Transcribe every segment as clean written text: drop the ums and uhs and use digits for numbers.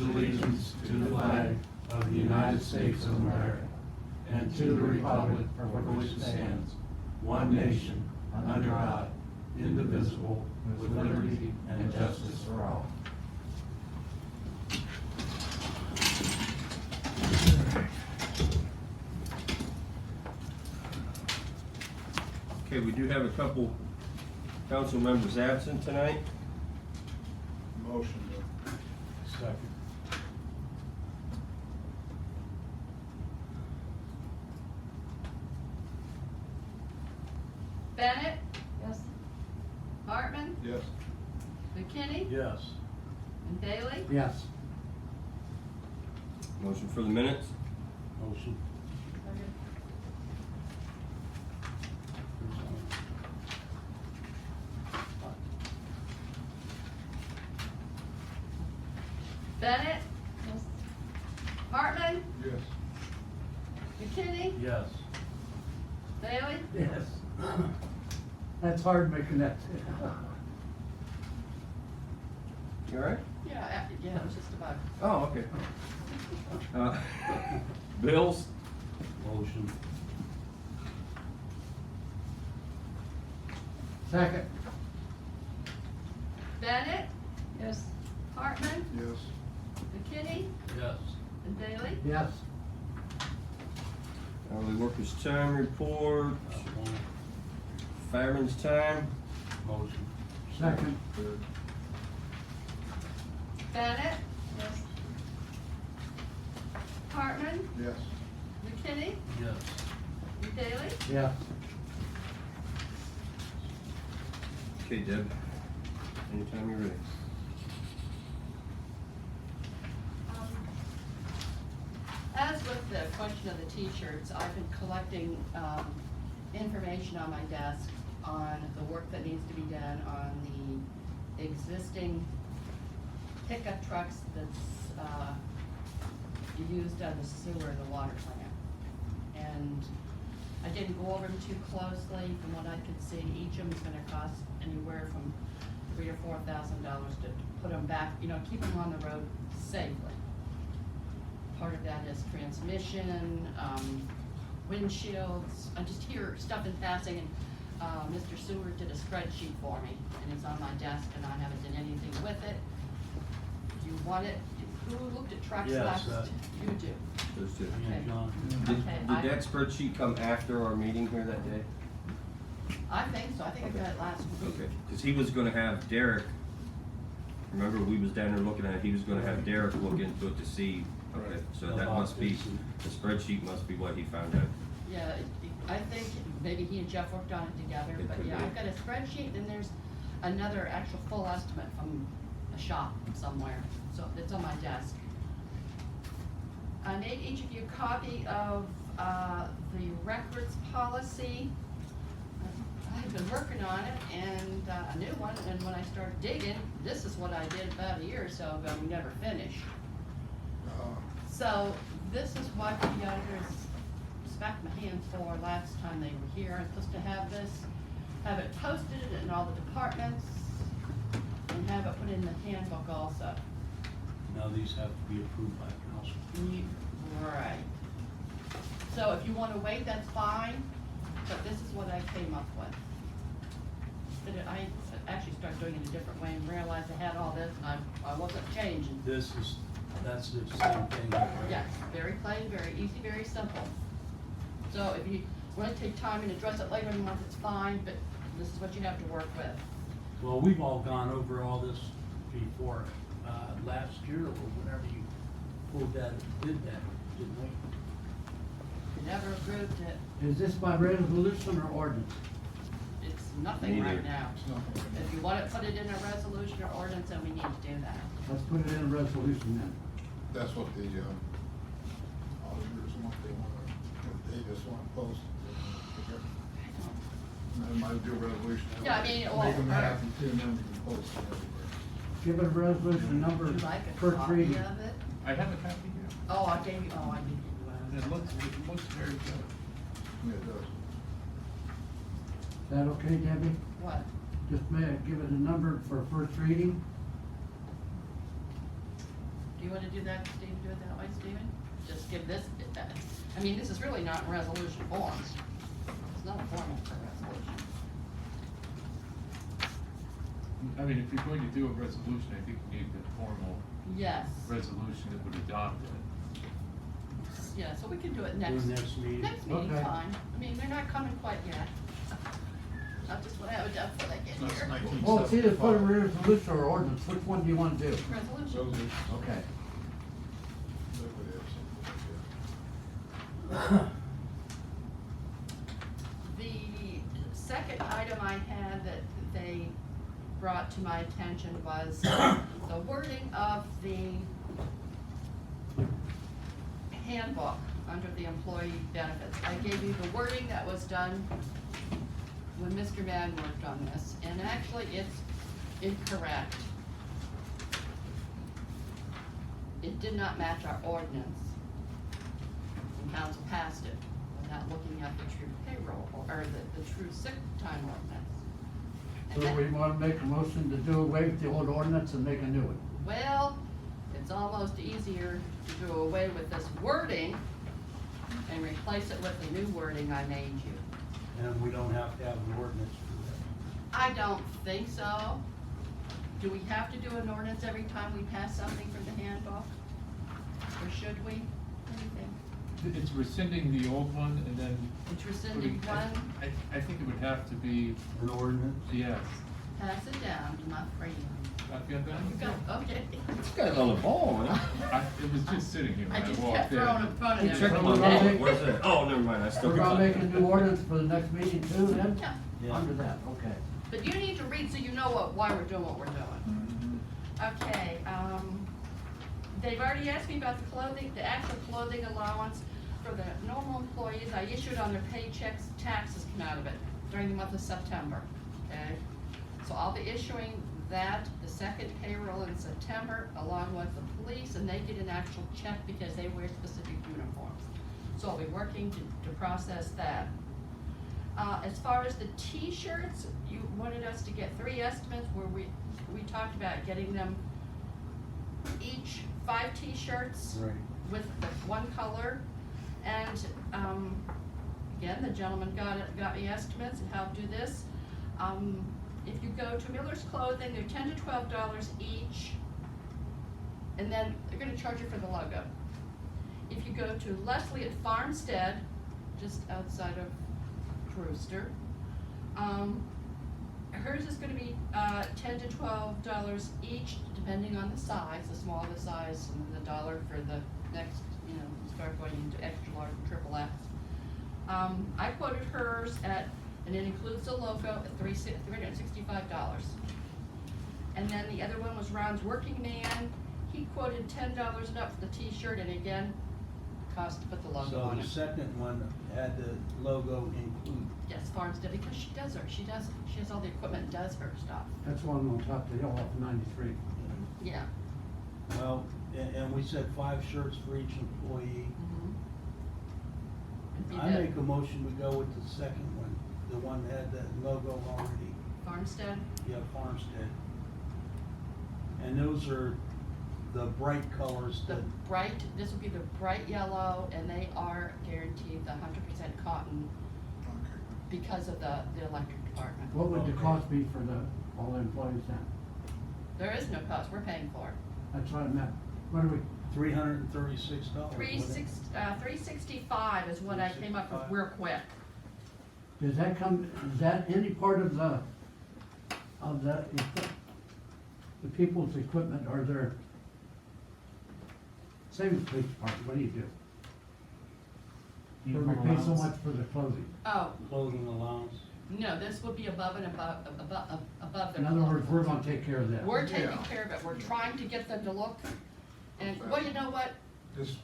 allegiance to the flag of the United States of America and to the republic for which it stands, one nation, under God, indivisible, with liberty and justice for all. Okay, we do have a couple council members absent tonight. Motion Second. Bennett? Yes. Hartman? Yes. McKinney? Yes. And Bailey? Yes. Motion for the minutes. Motion. Bennett? Yes. Hartman? Yes. McKinney? Yes. Bailey? Yes. That's hard making that. You all right? Yeah, it was just about. Oh, okay. Bills. Motion. Second. Bennett? Yes. Hartman? Yes. McKinney? Yes. And Bailey? Yes. Hourly workers' time report. Fireman's time. Motion. Second. Bennett? Yes. Hartman? Yes. McKinney? Yes. And Bailey? Yes. Okay, Deb. Anytime you're ready. As with the question of the t-shirts, I've been collecting information on my desk on the work that needs to be done on the existing pickup trucks that's used on the sewer and the water plant. And I didn't go over them too closely. From what I could see, each of them is gonna cost anywhere from $3,000 to $4,000 to put them back, keep them on the road safely. Part of that is transmission, windshields. I just hear stuff in passing, and Mr. Seward did a spreadsheet for me, and it's on my desk, and I haven't done anything with it. Do you want it? Who looked at trucks Yes, last? You do. Those two. Yeah, John. Did, Okay, did that spreadsheet come after our meeting here that day? I think so. I think I got it last week. Okay, because he was gonna have Derek, remember we was down there looking at it, he was gonna have Derek look into it to see, okay, so that must be, the spreadsheet must be what he found out. Yeah, I think maybe he and Jeff worked on it together, It but could yeah, be. I've got a spreadsheet, and there's another actual full estimate from a shop somewhere, so it's on my desk. I made each of you a copy of the records policy. I've been working on it, and a new one, and when I started digging, this is what I did about a year or so ago, we never finished. So this is what the auditors smacked my hands for last time they were here. I'm supposed to have this, have it posted in all the departments, and have it put in the handbook also. Now these have to be approved by council. Right. So if you wanna wait, that's fine, but this is what I came up with. But I actually started doing it a different way and realized I had all this, and I wasn't changing. That's the same thing, right? Yes, very plain, very easy, very simple. So if you wanna take time and address it later in the month, it's fine, but this is what you have to work with. Well, we've all gone over all this before, last year, or whenever you pulled that, did that, didn't we? You never approved it, Is this by resolution or ordinance? it's nothing right Neither. now. If you wanna put it in a resolution or ordinance, then we need to do that. Let's put it in a resolution then. That's what the auditors want, they just want to post. They might do a resolution. Yeah, I mean, well, Make them happy too, and then we can post it everywhere. Give it a resolution number Would you like a first copy reading. of it? I have a copy here. Oh, I gave you one. It looks very good. Yeah, it does. Is that okay, Debbie? What? Just give it a number for first reading? Do you wanna do that, Steve, do it that way, Steven? Just give this, I mean, this is really not in resolution form. It's not a formal for resolution. I mean, if you're going to do a resolution, I think you need the formal Yes, resolution that would adopt it. yeah, so we can do it next. next meeting. Next meeting, Okay. fine. I mean, they're not coming quite yet. I just wanna have it done before they get That's here. 1975. Well, it's either put a resolution or ordinance, which one do you wanna do? Resolution. Resolution. Okay. The second item I had that they brought to my attention was the wording of the handbook under the employee benefits. I gave you the wording that was done when Mr. Madden worked on this, and actually it's incorrect. It did not match our ordinance. And council passed it without looking at the true payroll, or the true sick time ordinance. And So that- we wanna make a motion to do away with the old ordinance and make a new one. Well, it's almost easier to do away with this wording and replace it with the new wording I made you. And we don't have to have an ordinance for I don't think so. Do we have to do an ordinance every time we pass something from the handbook? Or should we? What do you think? It's rescinding the old one and then. It's rescinding putting- one, I think it would have to be, that. An ordinance? yes. pass it down to my friend. Got that? Go, okay. This guy's on the ball, man. It was just sitting here I when I just kept walked in. throwing in front of Check him. my We're gonna ball. make- Where's that? Oh, never mind, I still We're got gonna make a it. new ordinance for the next meeting too, then? Yeah, Yeah. Under that, okay. but you need to read so you know why we're doing what we're doing. Okay, they've already asked me about the clothing, the actual clothing allowance for the normal employees. I issued on their paychecks, taxes come out of it during the month of September, okay? So I'll be issuing that, the second payroll in September, along with the police, and they get an actual check because they wear specific uniforms. So I'll be working to process that. As far as the T-shirts, you wanted us to get 3 estimates where we talked about getting them each 5 T-shirts Right. with the one color. And, again, the gentleman got me estimates and how to do this. If you go to Miller's Clothing, they're $10 to $12 each. And then they're gonna charge you for the logo. If you go to Leslie at Farmstead, just outside of Brewster, hers is gonna be $10 to $12 each, depending on the size. The smaller the size, and the dollar for the next, start going into extra large and triple X. I quoted hers at, and it includes the logo, at $365. And then the other one was Ron's Working Man. He quoted $10 and up for the T-shirt, and again, cost to put the logo So on the it. second one had the logo included. Yes, Farmstead, because she has all the equipment, and does her stuff. That's one on top of the hill off 93. Yeah. Well, and we said 5 shirts for each employee. If you I did make a motion, we go with the second one, the one that had that logo already. Farmstead, Yeah, Farmstead. And those are the bright colors the that, this would be the bright yellow, and they are guaranteed the 100% cotton because of the electric department. What would the Okay. cost be for all the employees then? There is no cost, we're paying for it. That's what I meant. What do we, $336. $365 is what I came up with real quick. is that any part of the people's equipment, or their, same as police department, what do you do? So we pay so much for the clothing. Oh, Clothing allowance. no, this would be above and above their. In other words, we're gonna take care of that. We're taking Yeah. care of it, we're trying to get them to look, and, well, you know what, It's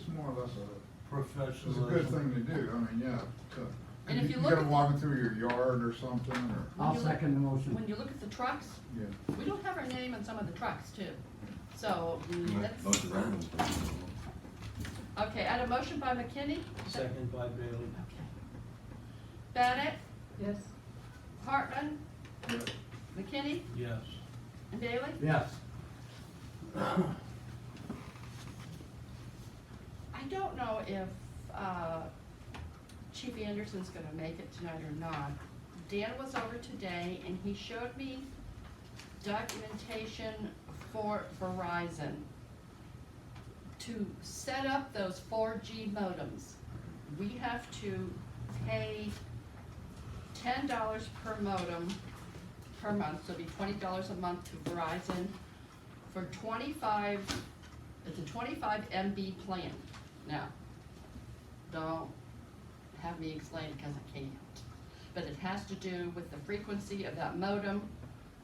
more or less it's a Professionalism. good thing to do, I mean, yeah. And if you You look gotta at- walk through your yard or something, or, I'll second the when motion. you look at the trucks, yeah. we don't have our name on some of the trucks too. So, that's, Most random stuff. okay, I had a motion by McKinney. Second by Bailey. Okay. Bennett, Yes. Hartman, Yeah. McKinney, Yes. and Bailey? Yes. don't know if, Chief Anderson's gonna make it tonight or not. Dan was over today and he showed me documentation for Verizon to set up those 4G modems. We have to pay $10 per modem per month, so it'd be $20 a month to Verizon for 25, it's a 25 MB plan. Now, don't have me explain it because I can't. But it has to do with the frequency of that modem,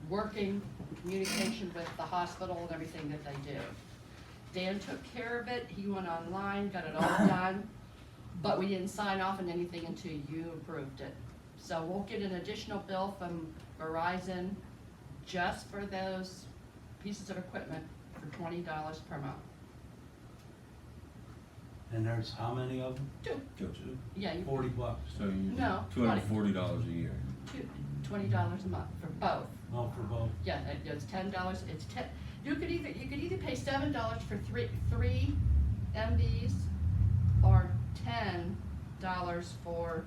working, communication with the hospital and everything that they do. Dan took care of it, he went online, got it all done, but we didn't sign off on anything until you approved it. So we'll get an additional bill from Verizon just for those pieces of equipment for $20 per month. And there's how many of them? Two, yeah, you, $40. So you, No, $240 a year. $20 a month for both. No, for both. Yeah, it's $10, it's you could either pay $7 for three MBs or $10 for,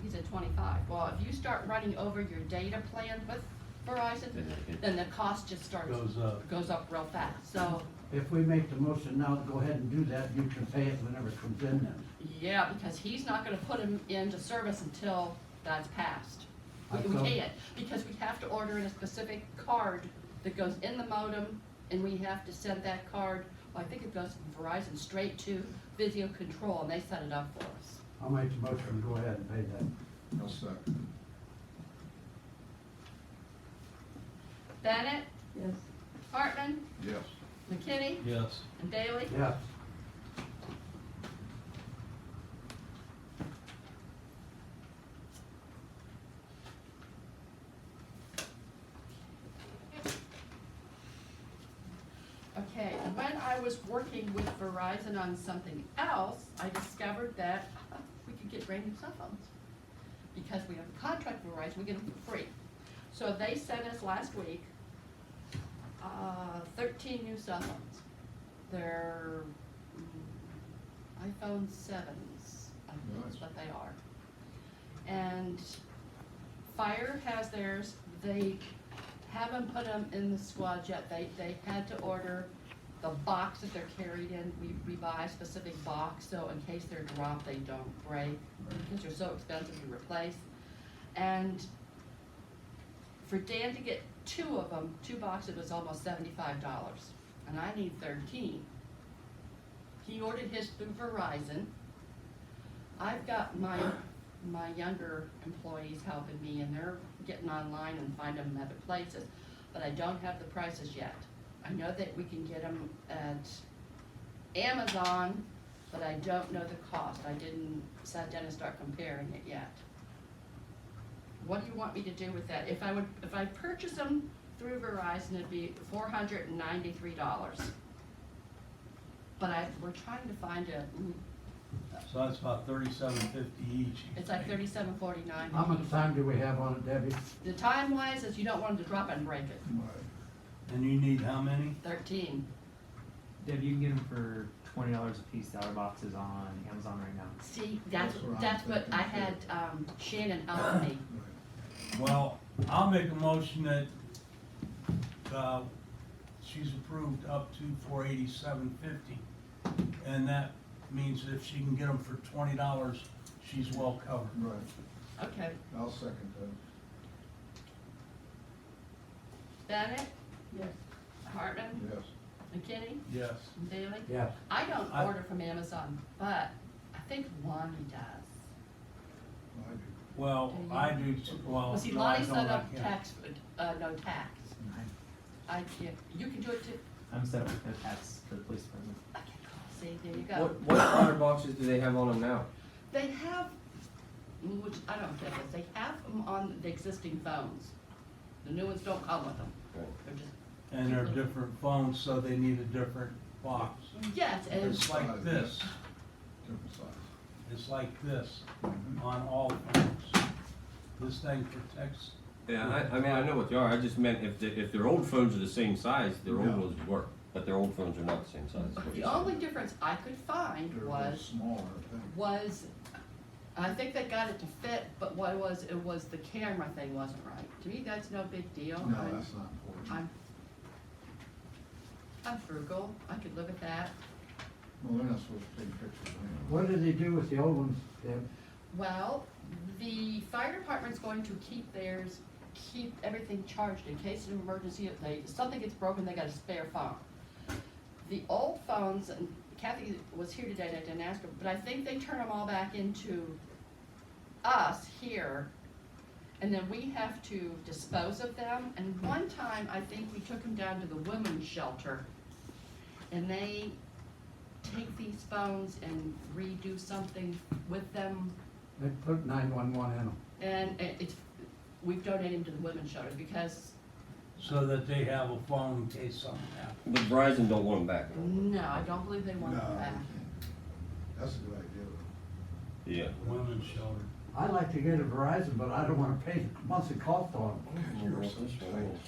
he said 25. Well, if you start running over your data plan with Verizon, then the cost just goes up real fast, so. If we make the motion now, go ahead and do that, you can pay it whenever it comes in then. Yeah, because he's not gonna put him into service until that's passed. We thought- can't, because we have to order in a specific card that goes in the modem, and we have to send that card, well, I think it goes from Verizon straight to Visio Control, and they set it up for us. I'll make the motion and go ahead and pay that. I'll second. Bennett, Yes. Hartman, Yes. McKinney, Yes. and Daley. Yes. Okay, and when I was working with Verizon on something else, I discovered that we could get brand new cell phones. Because we have a contract with Verizon, we get them for free. So they sent us last week, 13 new cell phones. They're iPhone 7s, I think is Nice. what they are. And Fire has theirs, they haven't put them in the squad yet, they had to order the box that they're carried in, we buy a specific box, so in case they're dropped, they don't break, because they're so expensive to replace. And for Dan to get two of them, 2 boxes was almost $75, and I need 13. He ordered his through Verizon. I've got my younger employees helping me, and they're getting online and finding them other places, but I don't have the prices yet. I know that we can get them at Amazon, but I don't know the cost. I didn't sit down and start comparing it yet. What do you want me to do with that? If I purchase them through Verizon, it'd be $493. But we're trying to find So that's about $37.50 each. it's like $37.49. How much time do we have on it, Debbie? The time wise is you don't want them to drop and break it. Right. And you need how many? 13. Deb, you can get them for $20 a piece, dollar boxes on Amazon right now. See, That's what I'm that's what I thinking, had Shannon helping me. Well, I'll make a motion that, she's approved up to $487.50. And that means if she can get them for $20, she's well covered. Right. Okay. I'll second that. Bennett, Yes. Hartman, Yes. McKinney, Yes. and Daley. Yes. I don't I- order from Amazon, but I think Lonnie does. I do. Well, I do, well, Well, see, no, I Lonnie don't, set I up can't. tax, no tax. Yeah, you can do it too. I'm set up with no tax for the police department. Okay, see, there you go. What other boxes do they have on them now? They have, which I don't get this, they have them on the existing phones. The new ones don't come with them. They're just, And they're different phones, so they need a different box. yes, and It's like this, Different size. it's like this Mhm. on all phones. This thing protects. Yeah, I mean, I know what they are, I just meant if their old phones are the same size, their old No. ones work. But their old phones are not the same size. is what The you're saying. only difference I could find They're a little was, smaller, I think. I think they got it to fit, but what it was the camera thing wasn't right. To me, that's no big deal. No, that's not important. I'm frugal, I could live with that. Well, they're not supposed to take pictures anyway. What did they do with the old ones, Deb? Well, the fire department's going to keep theirs, keep everything charged in case of an emergency, if something gets broken, they got a spare phone. The old phones, and Kathy was here today, and I didn't ask her, but I think they turn them all back into us here, and then we have to dispose of them. And one time, I think we took them down to the women's shelter, and they take these phones and redo something with them, They put 911 in them. and we've donated them to the women's shelter because, So that they have a phone in case something happens. But Verizon don't want them back. no, I don't believe they want No, them they back. can't. That's a good idea, though. Yeah. Women's shelter. I'd like to get a Verizon, but I don't wanna pay the monthly cost on them. God, you're so tight.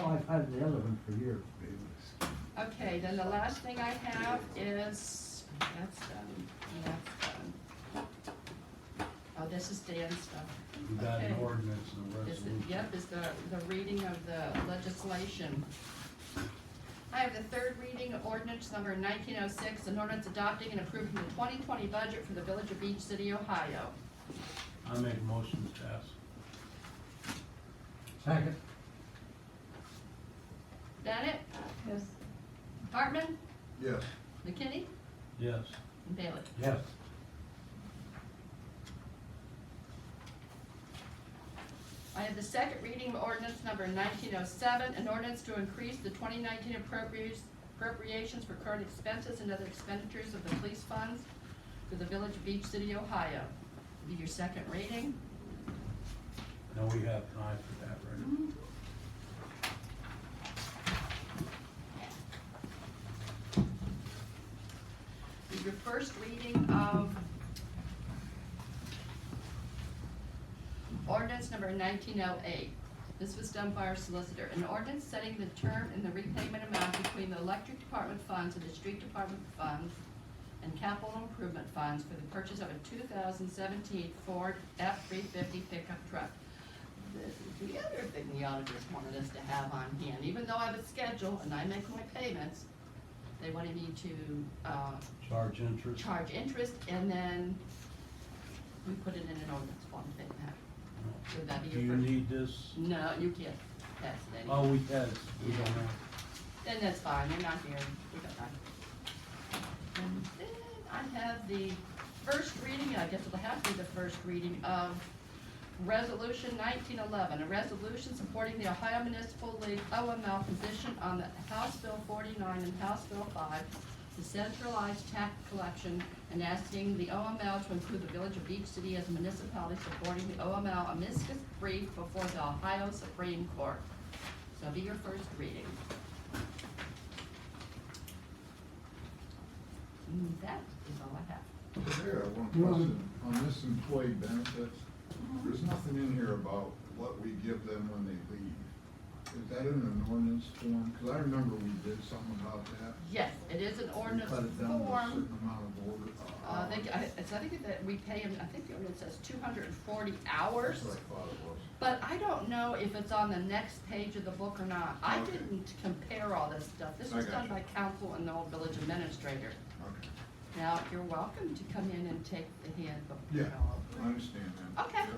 Well, I've had the other one for years. Okay, then the last thing I have is, that's done, and that's done. Oh, this is Dan's stuff. We got an Okay. ordinance and a Is it, resolution. yep, is the reading of the legislation. I have the third reading of ordinance number 1906, an ordinance adopting and approving the 2020 budget for the Village of Beach City, Ohio. I make a motion to pass. Second? Bennett? Yes. Hartman? Yes. McKinney? Yes. And Bailey? Yes. I have the second reading of ordinance number 1907, an ordinance to increase the 2019 appropriations for current expenses and other expenditures of the police funds for the Village of Beach City, Ohio. Be your second reading. Now we have time for that, right? Be your first reading of ordinance number 1908. This was done by our solicitor. An ordinance setting the term and the repayment amount between the electric department funds and the street department funds and capital improvement funds for the purchase of a 2017 Ford F-350 pickup truck. The other thing the auditors wanted us to have on hand, even though I have a schedule and I make my payments, they wanted me to, Charge interest. charge interest, and then we put it in an ordinance form, they have. So that'd be Do your you first. need this? No, you can't pass it Oh, anymore. we don't have. Then that's fine, they're not here, we got time. And then I have the first reading, I guess it'll have to be the first reading of Resolution 1911, a resolution supporting the Ohio Municipal League OML position on the House Bill 49 and House Bill 5, the centralized tax collection, and asking the OML to include the Village of Beach City as a municipality supporting the OML amicus brief before the Ohio Supreme Court. So that'll be your first reading. And that is all I have. There, one question, on this employee benefits, there's nothing in here about what we give them when they leave. Is that in an ordinance form? Cause I remember we did something about that. Yes, it is an ordinance We cut it down to a form. certain amount of order. I think that we pay him, I think the ordinance says 240 hours. That's what I thought it was. But I don't know if it's on the next page of the book or not. I Okay. didn't compare all this stuff. This I was got done you. by council and the old village administrator. Okay. Now, you're welcome to come in and take the handbook. Yeah, I understand that. Okay. Yep.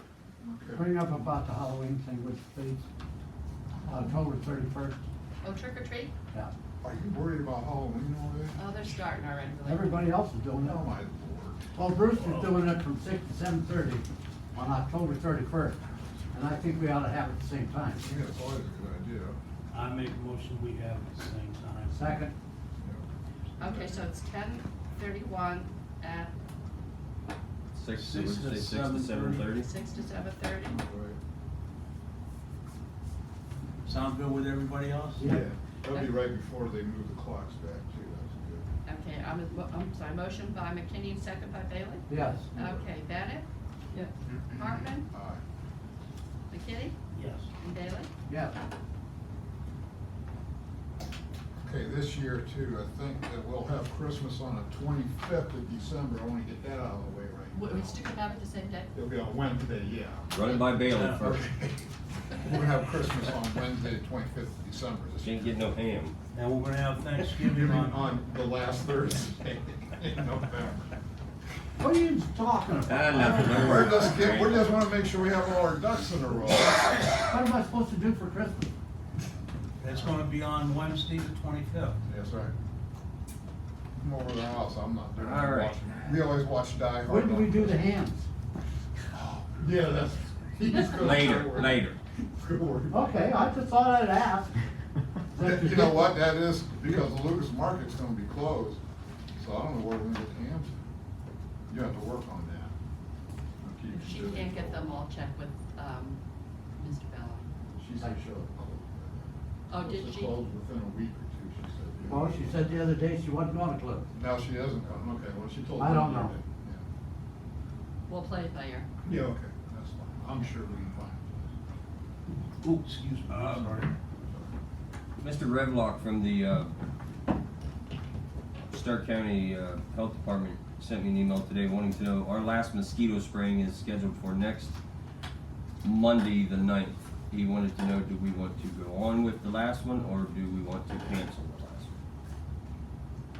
Okay. Bring up about the Halloween thing with please. October 31st. Oh, trick or treat? Yeah. Are you worried about Halloween already? Oh, they're starting already. Everybody else is doing Oh, it. my lord. Well, Bruce is doing it from 6 to 7:30 on October 31st. And I think we ought to have it at the same time. I think that's always a good idea. I make a motion, we have it at the same time. Second? Yeah. Okay, so it's 10:31 at 6 Six to to 7:30. 6 to 7:30. Right. Sound good with everybody else? Yeah, that'll be right before they move the clocks back too, that's good. Okay, I'm sorry, motion by McKinney, second by Bailey? Yes. Okay, Bennett? Yes. Hartman? Aye. McKinney? Yes. And Bailey? Yes. this year too, I think that we'll have Christmas on the 25th of December. I want to get that out of the way right We now. still could have it the same day? It'll be on Wednesday, yeah. Run it by Bailey Yeah. first. We're gonna have Christmas on Wednesday, the 25th of December. this Can't year. get no ham. And we're gonna have Thanksgiving Giving on, on the last Thursday in November. What are you talking about? Nothing, don't worry. We just wanna make sure we have all our ducks in a row. What am I supposed to do for Christmas? it's gonna be on Wednesday, the 25th. That's right. Come over to the house, I'm not there. All right. We always watch Die Hard. When do we on do the Christmas. hams? Yeah, that's. he's gonna Later, start later. Good work. Okay, I just thought I'd ask. You know what, that is because the Lucas Market's gonna be closed, so I don't know where we're gonna get the hams. You have to work on that. I'll keep If she you busy. can't get them, I'll check with, Mr. Bella. She said she'll close. Oh, did she? Close within a week or two, she said. yeah. Oh, she said the other day she wasn't gonna close. Now she hasn't come, okay, well, she told me. I don't know. We'll play it by ear. Yeah, okay, that's fine, I'm sure we can find a place. Ooh, excuse me, I'm sorry. Mr. Revlock from the Stark County Health Department sent me an email today wanting to know our last mosquito spraying is scheduled for next Monday, the 9th. He wanted to know, do we want to go on with the last one or do we want to cancel the last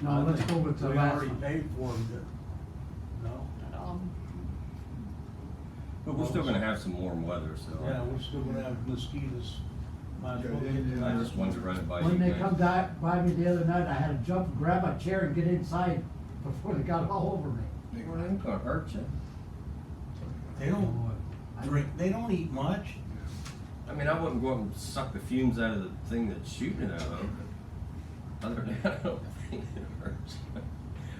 one? No, let's go with the We last already one. paid for them, no? But we're still gonna have some warm weather, so Yeah, we're still gonna have mosquitoes. Might as well Yeah, get yeah, I them. just wanted to run it by you When they guys. come by me the other night, I had to jump and grab my chair and get inside before they got all over me. Well, it ain't gonna hurt you. They don't drink, they don't eat much. I mean, I wouldn't go up and suck the fumes out of the thing that's shooting it out of. Other than that, I don't think it hurts.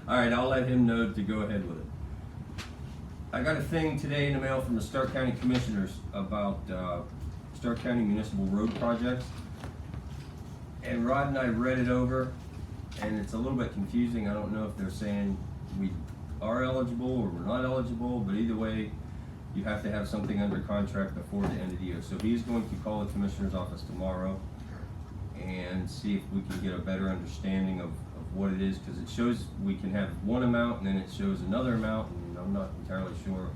All right, I'll let him know to go ahead with it. I got a thing today in the mail from the Stark County Commissioners about Stark County Municipal Road Projects. And Rod and I read it over, and it's a little bit confusing. I don't know if they're saying we are eligible or we're not eligible, but either way, you have to have something under contract before the end of the year. So he's going to call the Commissioner's office tomorrow and see if we can get a better understanding of what it is, because it shows we can have one amount and then it shows another amount, and I'm not entirely sure.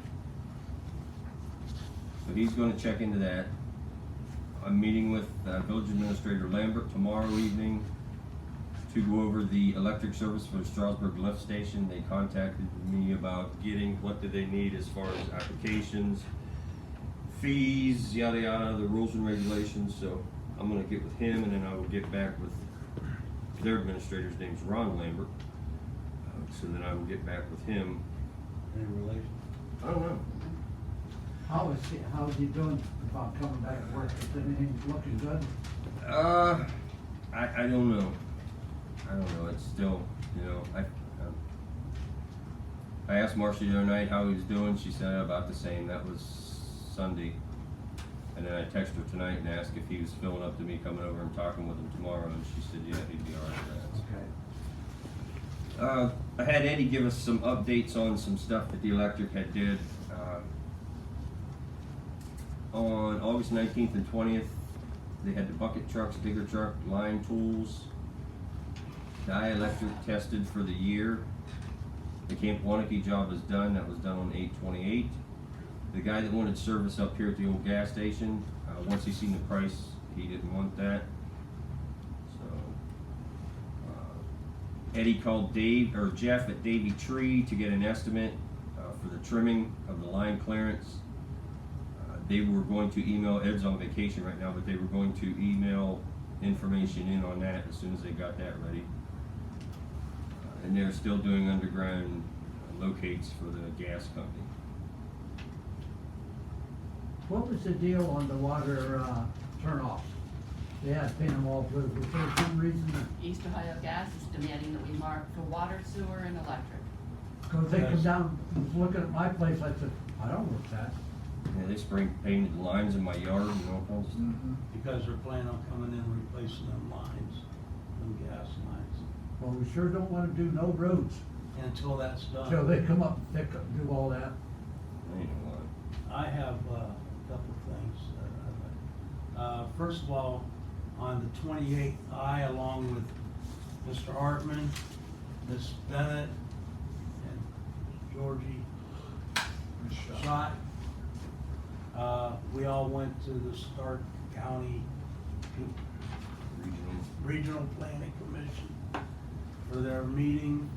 So he's gonna check into that. I'm meeting with Village Administrator Lambert tomorrow evening to go over the electric service for the Strasburg lift station. They contacted me about getting, what do they need as far as applications, fees, yada yada, the rules and regulations. So I'm gonna get with him, and then I will get back with their administrator's name's Ron Lambert. So then I will get back with him. Any relation? I don't know. How is he doing about coming back to work? Is anything looking good? I don't know. I don't know. It's still, you know, I asked Marcia the other night how he was doing. She said about the same. That was Sunday. And then I texted her tonight and asked if he was filling up to me coming over and talking with him tomorrow, and she said, yeah, he'd be all right with that. Okay. I had Eddie give us some updates on some stuff that the electric had did. On August 19th and 20th, they had the bucket trucks, digger truck, line tools, dielectric tested for the year. The Camp Wanakee job is done. That was done on 8/28. The guy that wanted service up here at the old gas station, once he seen the price, he didn't want that. So Eddie called Jeff at Davy Tree to get an estimate for the trimming of the line clearance. They were going to email, Ed's on vacation right now, but they were going to email information in on that as soon as they got that ready. And they're still doing underground locates for the gas company. What was the deal on the water turnoffs? They had to paint them all blue. Was there some reason that, East Ohio Gas is demanding that we mark for water, sewer, and electric. cause they come down, was looking at my place, I said, I don't work that. Yeah, they spray painted lines in my yard and all kinds of stuff. Mhm. Because they're planning on coming in and replacing them lines, them gas lines. Well, we sure don't wanna do no roads Until that's done. till they come up, they do all that. I ain't know what. I have a couple of things that I'd like. First of all, on the 28th, I, along with Mr. Hartman, Ms. Bennett, and Georgie Schott. We all went to the Stark County Regional Planning Commission for their meeting.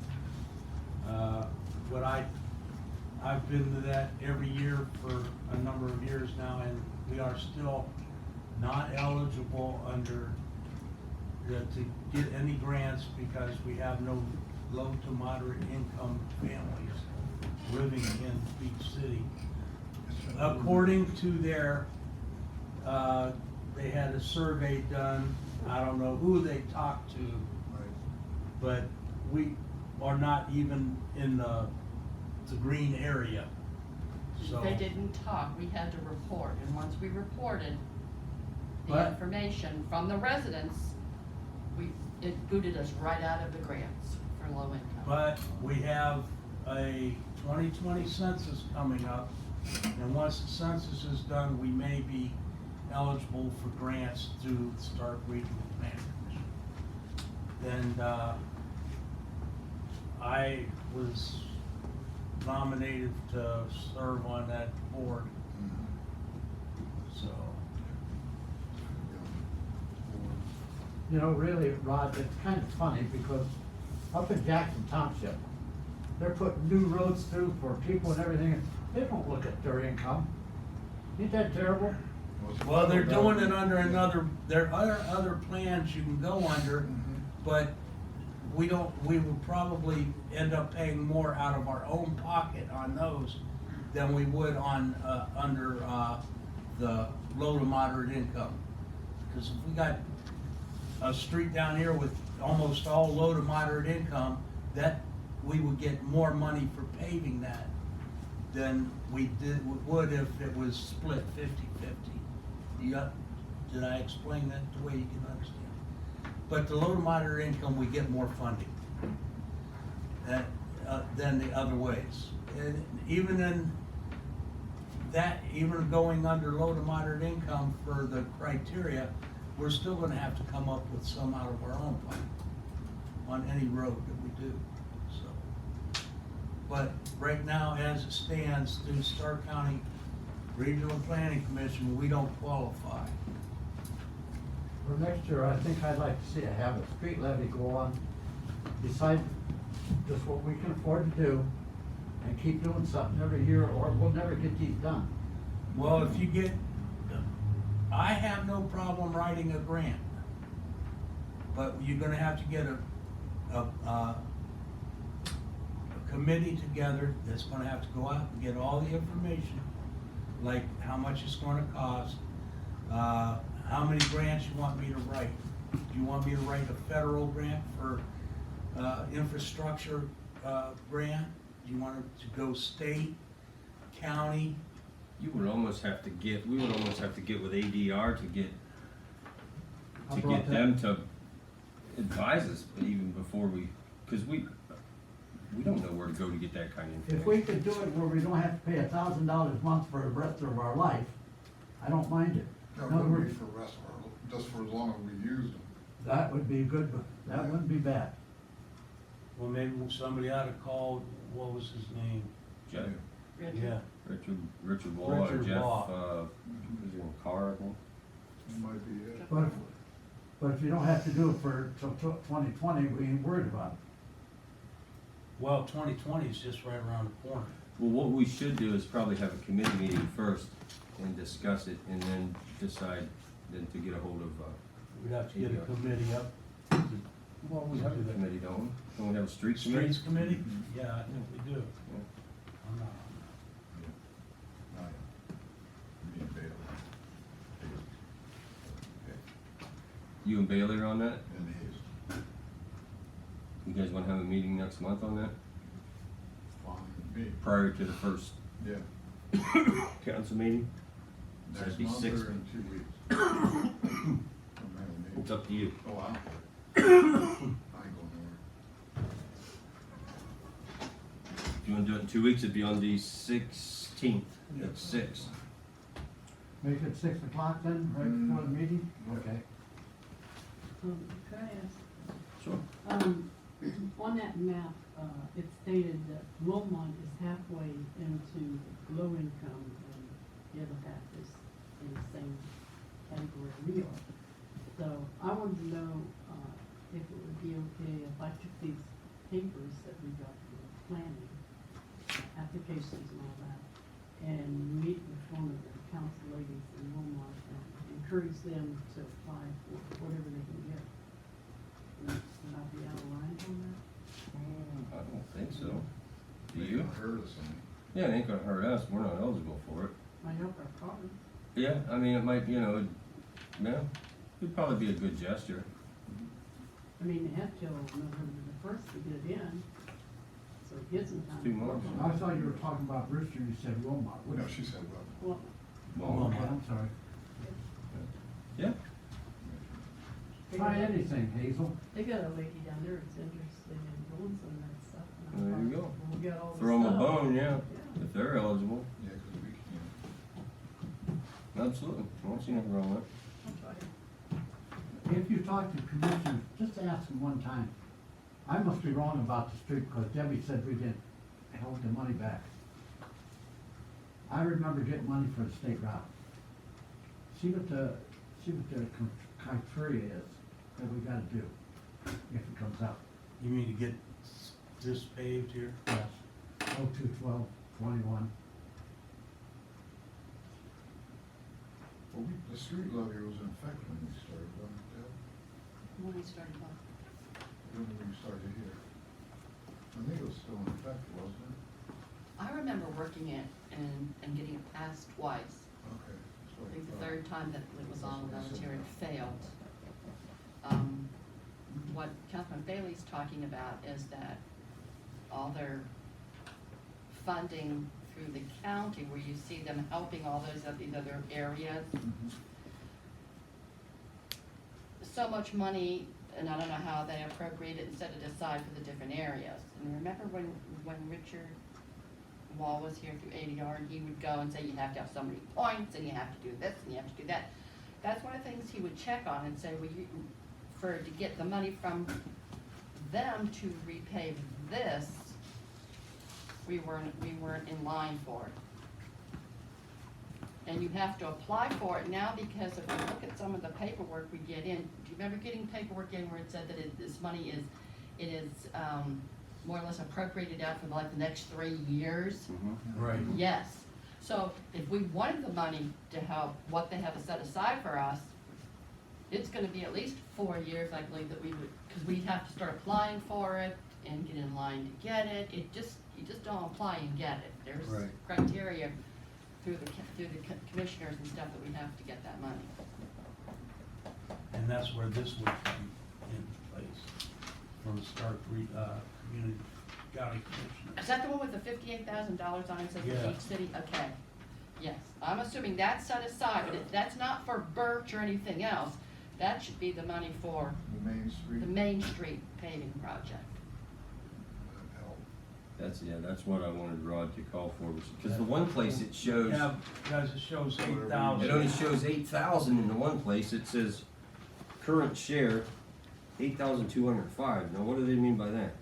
I've been to that every year for a number of years now, and we are still not eligible to get any grants because we have no low to moderate income families living in Beach City. According to they had a survey done, I don't know who they talked to, but we are not even in the green area. So, They didn't talk, we had to report, and once we reported the But- information from the residents, it booted us right out of the grants for low income. but we have a 2020 census coming up, and once the census is done, we may be eligible for grants through the Stark Regional Planning Commission. And, I was nominated to serve on that board, so. You know, really, Rod, it's kind of funny because up in Jackson Township, they're putting new roads through for people and everything, and they don't look at their income. Ain't that terrible? Well, they're doing it under there are other plans you can go under, but we would probably end up paying more out of our own pocket on those than we would on, under, the low to moderate income. Cause if we got a street down here with almost all low to moderate income, that, we would get more money for paving that than we would if it was split 50-50. Did I explain that the way you can understand? But the low to moderate income, we get more funding than the other ways. And even in that, even going under low to moderate income for the criteria, we're still gonna have to come up with some out of our own pocket on any road that we do, so. But right now, as it stands, through Stark County Regional Planning Commission, we don't qualify. For next year, I think I'd like to see have a street levy go on, decide just what we can afford to do, and keep doing something every year, or we'll never get these done. Well, if you get, I have no problem writing a grant, but you're gonna have to get a committee together that's gonna have to go out and get all the information, like how much it's gonna cost, how many grants you want me to write. Do you want me to write a federal grant for, infrastructure, grant? Do you want it to go state, county? You would almost have to get, we would almost have to get with ADR to get I brought that- them to advise us, but even before cause we don't know where to go to get that kind of information. If we could do it where we don't have to pay $1,000 a month for the rest of our life, I don't mind it. That In other would be words, for the rest of our, just for as long as we used them. that would be good, but that wouldn't be bad. Well, maybe somebody ought to call, what was his name? Jeff, Richard? Yeah, Richard Wall or Richard Jeff, Wall. was he in Carr, I think? It might be it. But if you don't have to do it for till 2020, we ain't worried about it. well, 2020 is just right around the corner. Well, what we should do is probably have a committee meeting first and discuss it and then decide then to get a hold of, We'd have to get a ADR. committee up. well, we have a committee, don't we? Don't we have a street committee? Streets committee? Mhm. Yeah, I think we do. Yeah. I'm not- Yeah. Me and Bailey. Okay. You and Bailey are on that? And he's You guys wanna have a meeting next month on that? fine with me. Prior to the first Yeah. council meeting? Next That'd be month 6. or in 2 weeks. Don't have a meeting. It's up to you. Oh, I ain't going nowhere. If you wanna do it in 2 weeks, it'd be on the 16th at 6. Make it 6 o'clock then, right before the meeting? Okay. Can I ask, Sure. on that map, it stated that Wilmot is halfway into low income and the other half is in the same category we are. So I wanted to know, if it would be okay if I took these papers that we got from planning, applications and all that, and meet with one of the council ladies in Wilmot and encourage them to apply for whatever they can get. Would I be out of line on that? I don't think so. Do you? It hurt us any. Yeah, it ain't gonna hurt us, we're not eligible for it. I help our cars. Yeah, I mean, it might, you know, yeah, it'd probably be a good gesture. I mean, they have till November the first to get it in, so it gives them time. Two to work months. on I it. thought you were talking about Brewster, you said Wilmot. No, she said, well, Well, Okay, I'm sorry. Yeah, they Try got- anything, Hazel. They got a lady down there that's interested in doing some of that stuff. and I There you thought, go. well, we got all the throw them a stuff. bone, yeah, Yeah. if they're eligible, yeah, because we can't. absolutely, I don't see nothing wrong with it. I'll try it. If you talk to commissioners, just ask them one time. I must be wrong about the street, because Debbie said we didn't hold the money back. I remember getting money for the state route. See what the criteria is that we gotta do, if it comes up. You mean to get this paved here? Yes, 02/12/21. Well, the street levy was in effect when we started, wasn't it, Deb? When we started off. When we started here. I think it was still in effect, wasn't it? I remember working it and getting it passed twice. Okay. that's what I think the thought. third time that it was on volunteer, it failed. What Councilman Bailey's talking about is that all their funding through the county, where you see them helping all these other areas, Mhm. so much money, and I don't know how they appropriate it and set it aside for the different areas. And remember when Richard Wall was here through ADR, and he would go and say, you have to have so many points, and you have to do this, and you have to do that. That's one of the things he would check on and say, well, to get the money from them to repay this, we weren't in line for it. And you have to apply for it now, because if you look at some of the paperwork we get in, do you remember getting paperwork in where it said that this money is more or less appropriated out for like the next 3 years? Right. Yes. So if we wanted the money to help what they have set aside for us, it's gonna be at least 4 years, I believe, that we would, because we'd have to start applying for it and get in line to get it. You just don't apply and get it. There's Right. criteria through the commissioners and stuff that we have to get that money. And that's where this would come in place, from Stark, Community County Commissioner. Is that the one with the $58,000 on it, says Yeah. for each city? Okay. Yes, I'm assuming that's set aside, but that's not for Birch or anything else. That should be the money for The Main Street. the Main Street paving project. That helped. That's what I wanted Rod to call for, because the one place it shows, Yeah, guys, it shows Whatever. 8,000. it only shows 8,000 in the one place, it says current share, 8,205, now what do they mean by that?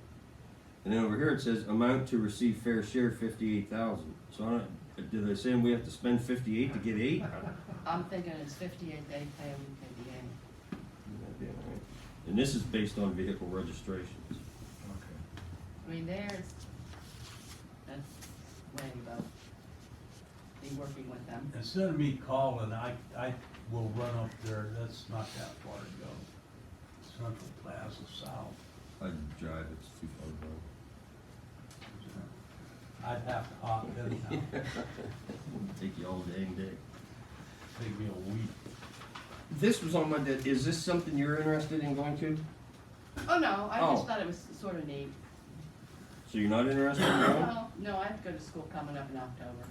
And then over here it says amount to receive fair share, 58,000, so I don't, do they say we have to spend 58 to get 8? I'm thinking it's 58 they pay, we pay the game. And this is based on vehicle registrations. Okay. I mean, that's way above be working with them. Instead of me calling, I will run up there, that's not that far to go. Central Plaza South. I drive, it's too far to go. I'd have to hop anyhow, Take you all dang day. take me a week. This was on my, is this something you're interested in going to? Oh, no, I Oh. just thought it was sort of neat. So you're not interested in going? No, I have to go to school coming up in October.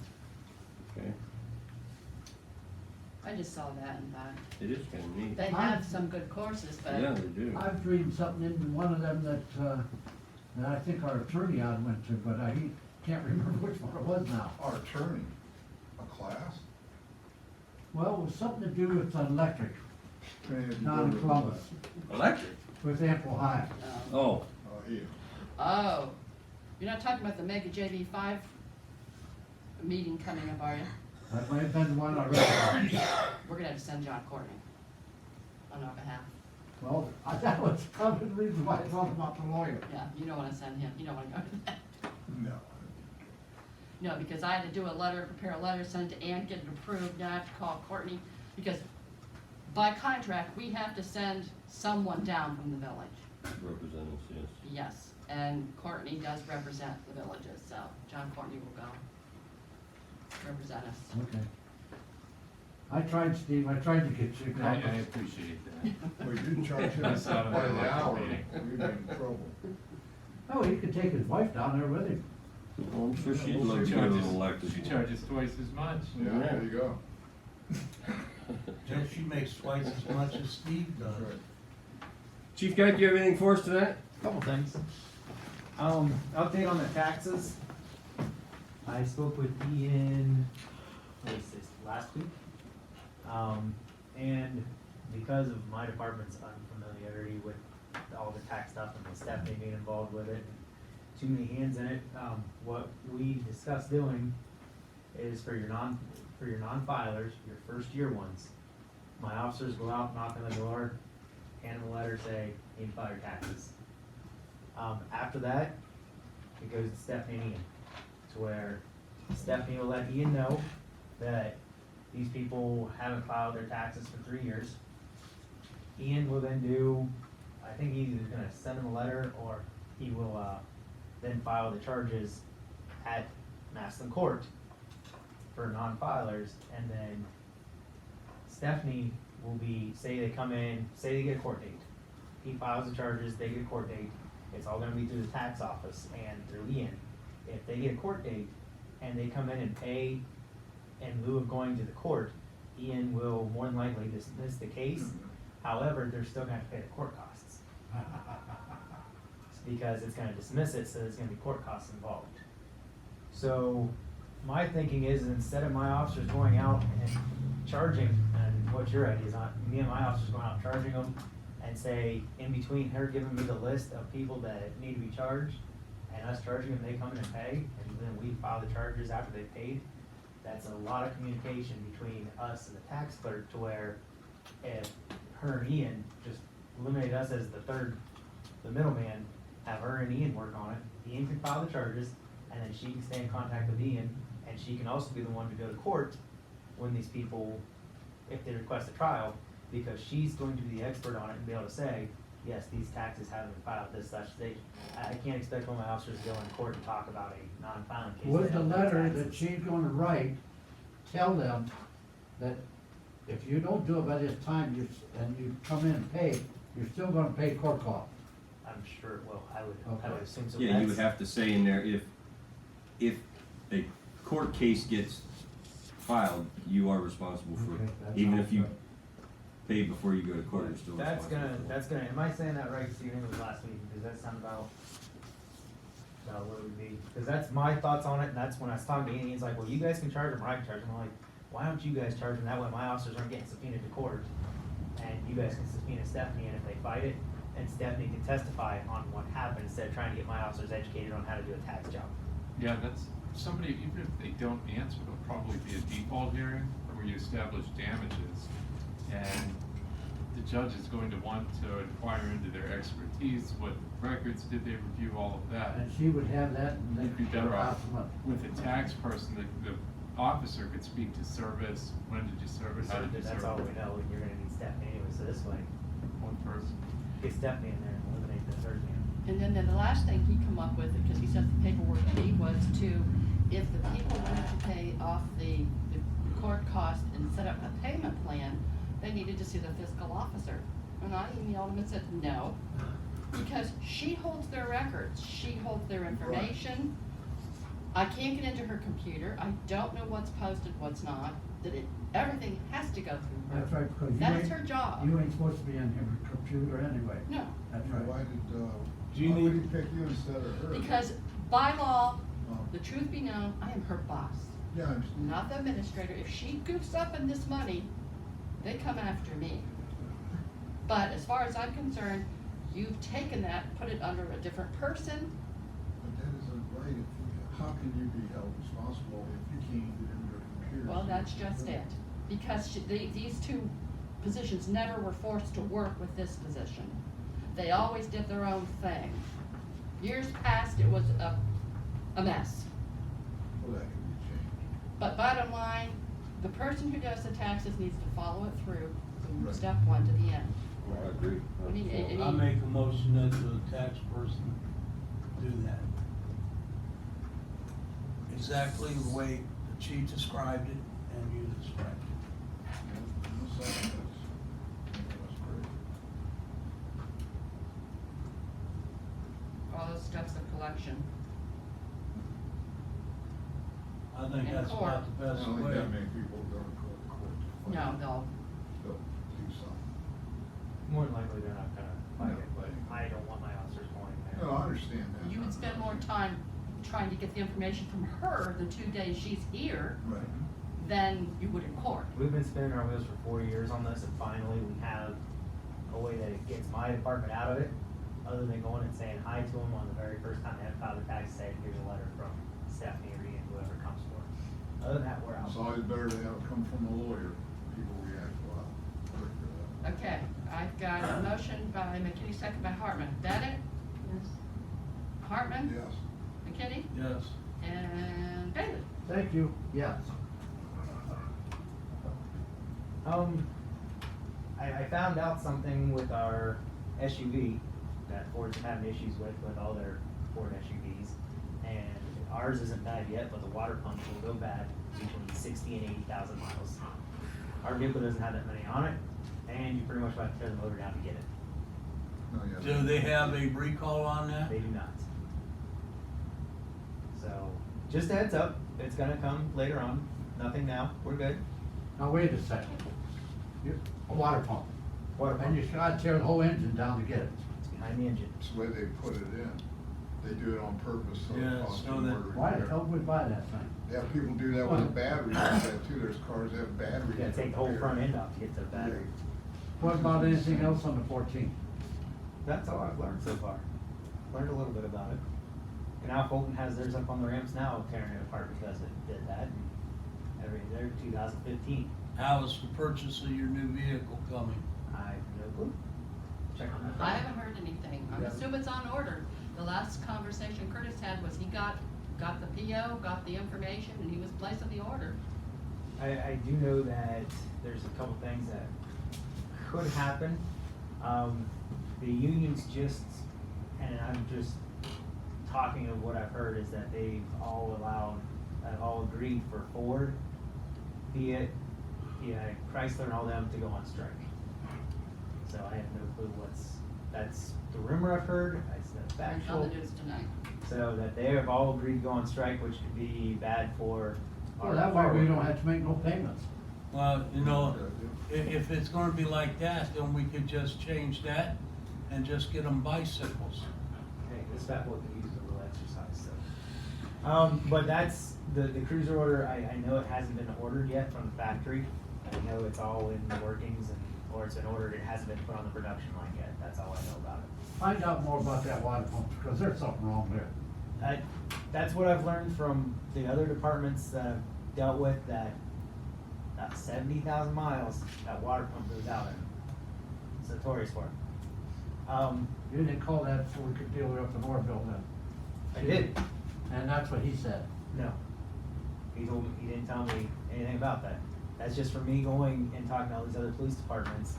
Okay, I just saw that and thought, it is kinda neat. they have some good courses, but. Yeah, they do. I've read something in one of them that I think our attorney out went to, but he can't remember which one it was now. Our attorney, a class? Well, it was something to do with electric, Trinity not in Board of Columbus, Electric? with Ample High. Oh, Oh, yeah. Oh, you're not talking about the Mega JV5 meeting coming up, are you? That might have been one already. We're gonna have to send John Courtney on our behalf. Well, that was probably the reason why I told about the lawyer. Yeah, you don't wanna send him, you don't wanna go to that. No. No, because I had to do a letter, prepare a letter, send it to Ann, get it approved, now I have to call Courtney, because by contract, we have to send someone down from the village. Representatives, yes. Yes, and Courtney does represent the villages, so John Courtney will go represent us. Okay. I tried, Steve, I tried to get you. I appreciate that. We did charge him That's not by what I the like hour, reading. we'd be in trouble. Oh, he could take his wife down there with him. Well, I'm sure she'd Well, love to She get a charges, little elected. she charges twice as much. Yeah, there you go. She makes twice as much as Steve That's does. right. Chief Geik, you have anything for us tonight? Couple things. Update on the taxes. I spoke with Ian, what was this, last week? And because of my department's unfamiliarity with all the tax stuff and with Stephanie being involved with it, too many hands in it, what we discussed doing is for your non-filers, your first year ones, my officers go out, knock on the door, hand them a letter, say, you need to file your taxes. After that, it goes to Stephanie and Ian, to where Stephanie will let Ian know that these people haven't filed their taxes for 3 years. Ian will then do, I think he's either gonna send them a letter or he will, then file the charges at Massillon Court for non-filers, and then Stephanie will be, say they come in, say they get a court date. He files the charges, they get a court date, it's all gonna be through the tax office and through Ian. If they get a court date and they come in and pay in lieu of going to the court, Ian will more than likely dismiss the case. However, they're still gonna have to pay the court costs. Because it's gonna dismiss it, so there's gonna be court costs involved. So, my thinking is, instead of my officers going out and charging, and what your ideas on, me and my officers going out and charging them, and say, in between her giving me the list of people that need to be charged, and us charging them, they come in and pay, and then we file the charges after they paid, that's a lot of communication between us and the tax clerk, to where if her and Ian just eliminate us as the middleman, have her and Ian work on it, Ian can file the charges, and then she can stay in contact with Ian, and she can also be the one to go to court when these people, if they request a trial, because she's going to be the expert on it and be able to say, yes, these taxes haven't been filed at this such stage. I can't expect one of my officers to go in court and talk about a non-filing case. Would They the don't pay letter taxes. that she's gonna write tell them that if you don't do it by this time, and you come in and pay, you're still gonna pay court costs? I'm sure, well, I would Okay. assume so. Yeah, you would That's- have to say in there, if a court case gets filed, you are responsible for Okay, it. that Even sounds if you good. pay before you go to court, you're still That's responsible for it. that's gonna, am I saying that right, Stephen, it was last week, does that sound about what it would be? Cause that's my thoughts on it, and that's when I was talking to Ian, he's like, well, you guys can charge them, or I can charge them, I'm like, why don't you guys charge them, that way my officers aren't getting subpoenaed to court, and you guys can subpoena Stephanie, and if they fight it, and Stephanie can testify on what happened, instead of trying to get my officers educated on how to do a tax job. Yeah, that's, somebody, even if they don't answer, there'll probably be a default hearing where you establish damages. And the judge is going to want to inquire into their expertise, what records did they review, all of that. And she would have that, and You'd be then. better off with a tax person, the officer could speak to service, when did you service, how did you That's all serve? we know, and you're gonna need Stephanie anyway, so this way, One person. get Stephanie in there and eliminate the third man. And then the last thing he come up with, because he sent the paperwork to me, was to, if the people wanted to pay off the court cost and set up a payment plan, they needed to see the fiscal officer. And I emailed him and said, no, because she holds their records, she holds their information. I can't get into her computer, I don't know what's posted, what's not, everything has to go through her. That's right, because you That is ain't, her job. you ain't supposed to be in her computer anyway. No, That's Why right. did, Do you why would need- he pick you instead of her? because by law, Oh. the truth be known, I am her boss. Yeah, I understand. Not the administrator. If she goofs up in this money, they come after me. But as far as I'm concerned, you've taken that, put it under a different person, how can you be held responsible if you can't get into a computer? Well, that's just it, because these two positions never were forced to work with this position. They always did their own thing. Years past, it was a mess. Well, that can be changed. But bottom line, the person who does the taxes needs to follow it through from Right. step one to the end. I agree. I mean, I make a motion that the tax person do that. Exactly the way the chief described it and you described it. That's great. all those steps of collection. I think And that's court. about the I best don't think way. that many people go to court to fight. No, they'll, They'll do something. More than likely, they're not gonna fight it, but No. I don't want my officers going there. No, I understand that. you would spend more time trying to get the information from her the 2 days she's here Right. than you would in court. We've been spinning our wheels for 4 years on this, and finally, we have a way that it gets my department out of it, other than going and saying hi to them on the very first time they have filed their tax, saying, here's a letter from Stephanie or Ian, whoever comes for it. Other than that, we're out. It's always better to have it come from a lawyer. People react a lot quicker to that. Okay, I've got a motion by McKinney, second by Hartman. Bennett? Yes. Hartman? Yes. McKinney? Yes. And Bailey? Thank you, yes. I found out something with our SUV that Ford's having issues with all their Ford SUVs. And ours isn't bad yet, but the water pump will go bad between 60 and 80,000 miles. Our vehicle doesn't have that many on it, and you pretty much have to tear the motor down to get it. No, yeah. Do they have a recall on that? They do not. So, just a heads up, it's gonna come later on, nothing now, we're good. Now, wait a second. A water pump. Water And you pump, gotta tear the whole engine down to get it. it's behind the engine. It's the way they put it in. They do it on purpose, so Yeah, it costs so you that- more to repair. Why the hell would we buy that thing? Yeah, people do that with a battery like that too. There's cars that have batteries. You gotta take the whole front end off to get to the battery. What about anything else on the 14th? That's all I've learned so far. Learned a little bit about it. And now Fulton has theirs up on the ramps now, tearing it apart because it did that. They're 2015. How is the purchase of your new vehicle coming? I have no clue. Check on that. I haven't heard anything. I Yeah. assume it's on order. The last conversation Curtis had was he got the PO, got the information, and he was placing the order. I do know that there's a couple things that could happen. The unions just, and I'm just talking of what I've heard, is that they've all agreed for Ford, Fiat, Chrysler and all them to go on strike. So I have no clue that's the rumor I've heard, it's not It's on factual. the news tonight. So that they have all agreed to go on strike, which could be bad for our. Well, that way we don't have to make no payments. Well, you know, if it's gonna be like that, then we could just change that and just get them bicycles. Hey, this fat boy could use a little exercise, so. But that's, the cruiser order, I know it hasn't been ordered yet from the factory. I know it's all in the workings or it's been ordered, it hasn't been put on the production line yet, that's all I know about it. Find out more about that water pump, because there's something wrong there. That's what I've learned from the other departments that I've dealt with, that about 70,000 miles, that water pump goes out in. It's notorious for it. You didn't call that before we could deal with up in Orville then. I did, And that's what he said. no. He told me, he didn't tell me anything about that. That's just for me going and talking to all these other police departments,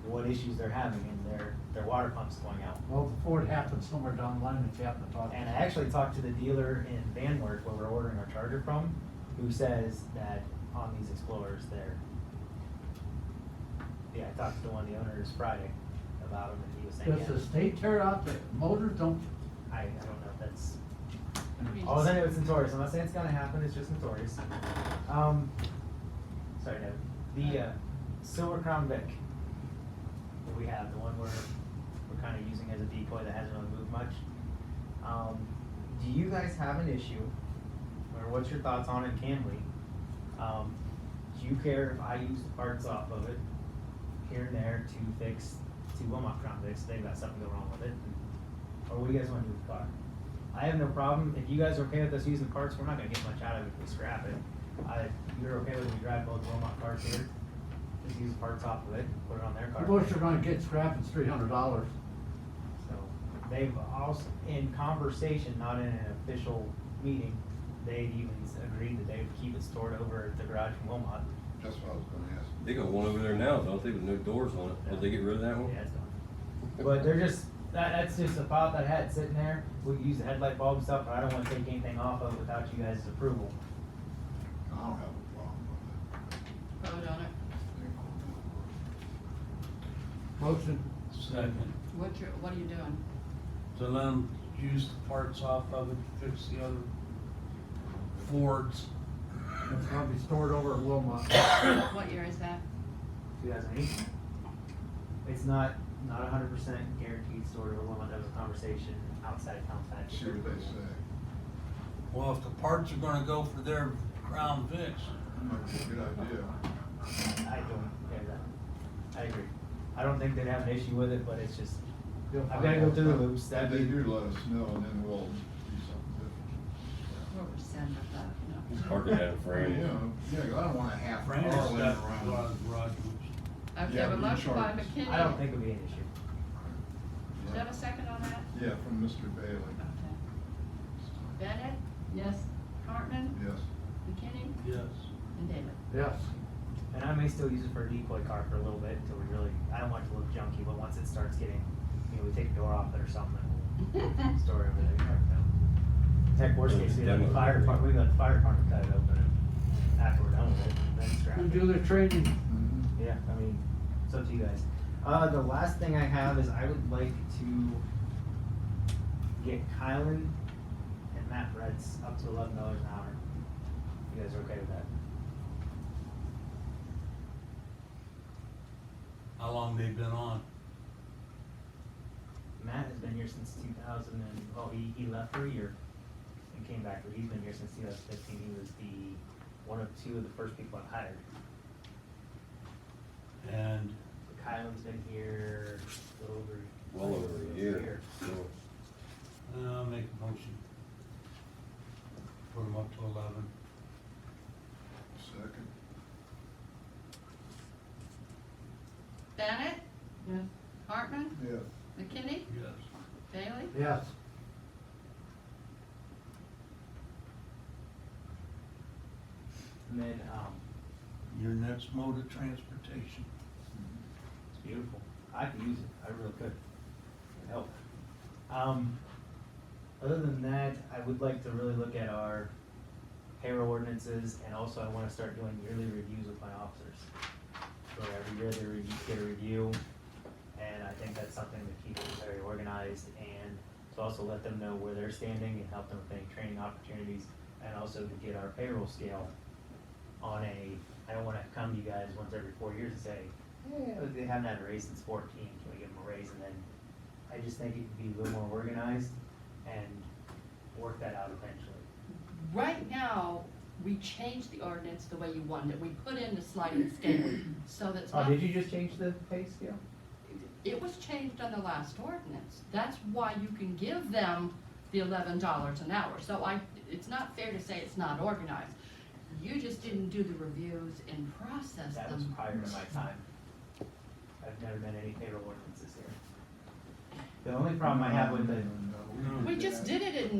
what issues they're having and their water pumps going out. Well, before it happened, somewhere down the line, if you happen to talk. And I actually talked to the dealer in Van Wert, where we're ordering our Charger from, who says that on these Explorers, I talked to one of the owners Friday about them, and he was saying, Does the state tear out the motors? Don't, I don't know if that's, Maybe all I just- know it's notorious, I'm not saying it's gonna happen, it's just notorious. Sorry, Deb, the Silver Crown Vic that we have, the one we're kinda using as a decoy that hasn't really moved much. Do you guys have an issue, or what's your thoughts on it, can we? Do you care if I use the parts off of it here and there to fix two Wilmot Crown Vics, they've got something go wrong with it? Or what do you guys wanna do with the car? I have no problem, if you guys are okay with us using the parts, we're not gonna get much out of it if we scrap it. You're okay with me driving both Wilmot cars here, just use the parts off of it, put it on their The car. most you're gonna get scrapped is $300. So, they've also, in conversation, not in an official meeting, they'd even agreed that they would keep it stored over at the garage in Wilmot. That's what I was gonna ask. They got one over there now, don't they, with no doors on it? Did they get rid of that one? Yeah, it's done. But they're just, that's just a thought that I had sitting there, we could use the headlight bulb and stuff, but I don't wanna take anything off of it without you guys' approval. I don't have a problem with Vote on it. Motion, Second. What are you doing? To let them use the parts off of it to fix the other Fords. it's gonna be stored over at Wilmot. What year is that? 2008. It's not 100% guaranteed stored over Wilmot, that was a conversation outside of town that. fact. See what they say. Well, if the parts are gonna go for their Crown Vics, Might be a good idea. I don't, yeah, that, I agree. I don't think they'd have an issue with it, but it's just, You'll I've find gotta go out. through the loops, If that'd they be. do let us know, and then we'll do something different. What we're sending that, Just park it out in front. Yeah, yeah, 'cause I don't want a half car Brandon's laying got around. garage. Okay, Yeah, a but motion by you McKinney. I don't think it'll be an issue. Do you have a second on that? Yeah, from Mr. Bailey. Okay. Bennett? Yes. Hartman? Yes. McKinney? Yes. And David? Yes. And I may still use it for a decoy car for a little bit until we really, I don't want it to look junky, but once it starts getting, we take a door off it or something, we'll store it over there. Heck, worst case, we let the fire department, we let the fire department cut it open and after we're done with it, then scrap And it. do their training. Mhm. Yeah, I mean, it's up to you guys. The last thing I have is I would like to get Kylan and Matt Brett's up to $11 an hour. You guys are okay with that? How long they been on? Matt has been here since 2000 and, oh, he left for a year and came back, but he's been here since 2015. He was one of two of the first people I hired. And Kylan's been here a little over. Well over a year. Sure. I'll make a motion. Put them up to 11. Second. Bennett? Yes. Hartman? Yes. McKinney? Yes. Bailey? Yes. And then, Your next mode of transportation. it's beautiful. I could use it. I really could. It'd help. Other than that, I would like to really look at our payroll ordinances, and also I wanna start doing yearly reviews with my officers. So every year they get a review, and I think that's something that keeps them very organized, and to also let them know where they're standing and help them with any training opportunities, and also to get our payroll scale on I don't wanna come to you guys once every 4 years and say, hey, they haven't had a raise since 14, can we give them a raise? And then I just think it could be a little more organized and work that out eventually. Right now, we changed the ordinance the way you wanted it. We put in the sliding scale, so that's Oh, not. did you just change the pay scale? It was changed on the last ordinance. That's why you can give them the $11 an hour. So it's not fair to say it's not organized. You just didn't do the reviews and process That was them. prior to my time. I've never done any payroll ordinances here. The only problem I have with it, We just did it in,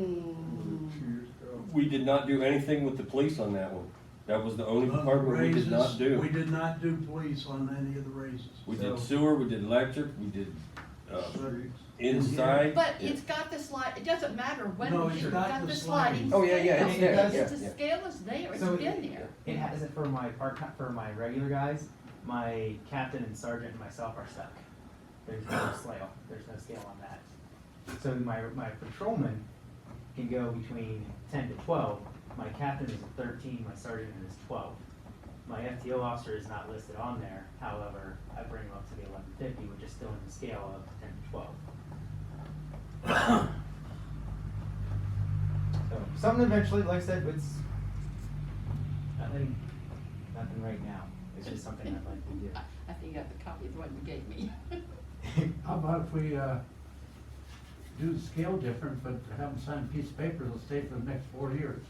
2 years ago. We did not do anything with the police on that one. That was the only department we did not Raises, do. we did not do police on any of the raises. We So- did sewer, we did electric, we did, Streets. inside. but it's got the slide, it doesn't matter when No, we it's do it, got got the the sliding. sliding. Oh, yeah, yeah, it's there, scale. yeah, The yeah. scale is there, it's So been there. it has it for my for my regular guys, my captain and sergeant and myself are stuck. There's no scale, there's no scale on that. So my patrolman can go between 10 to 12, my captain is a 13, my sergeant is 12. My FTO officer is not listed on there, however, I bring him up to the 1150, which is still in the scale of 10 to 12. So, something eventually, like I said, it's nothing right now, it's just something I'd like to do. I think you got the copy of the one you gave me. How about if we, do the scale different, but have them sign a piece of paper, they'll stay for the next 4 years.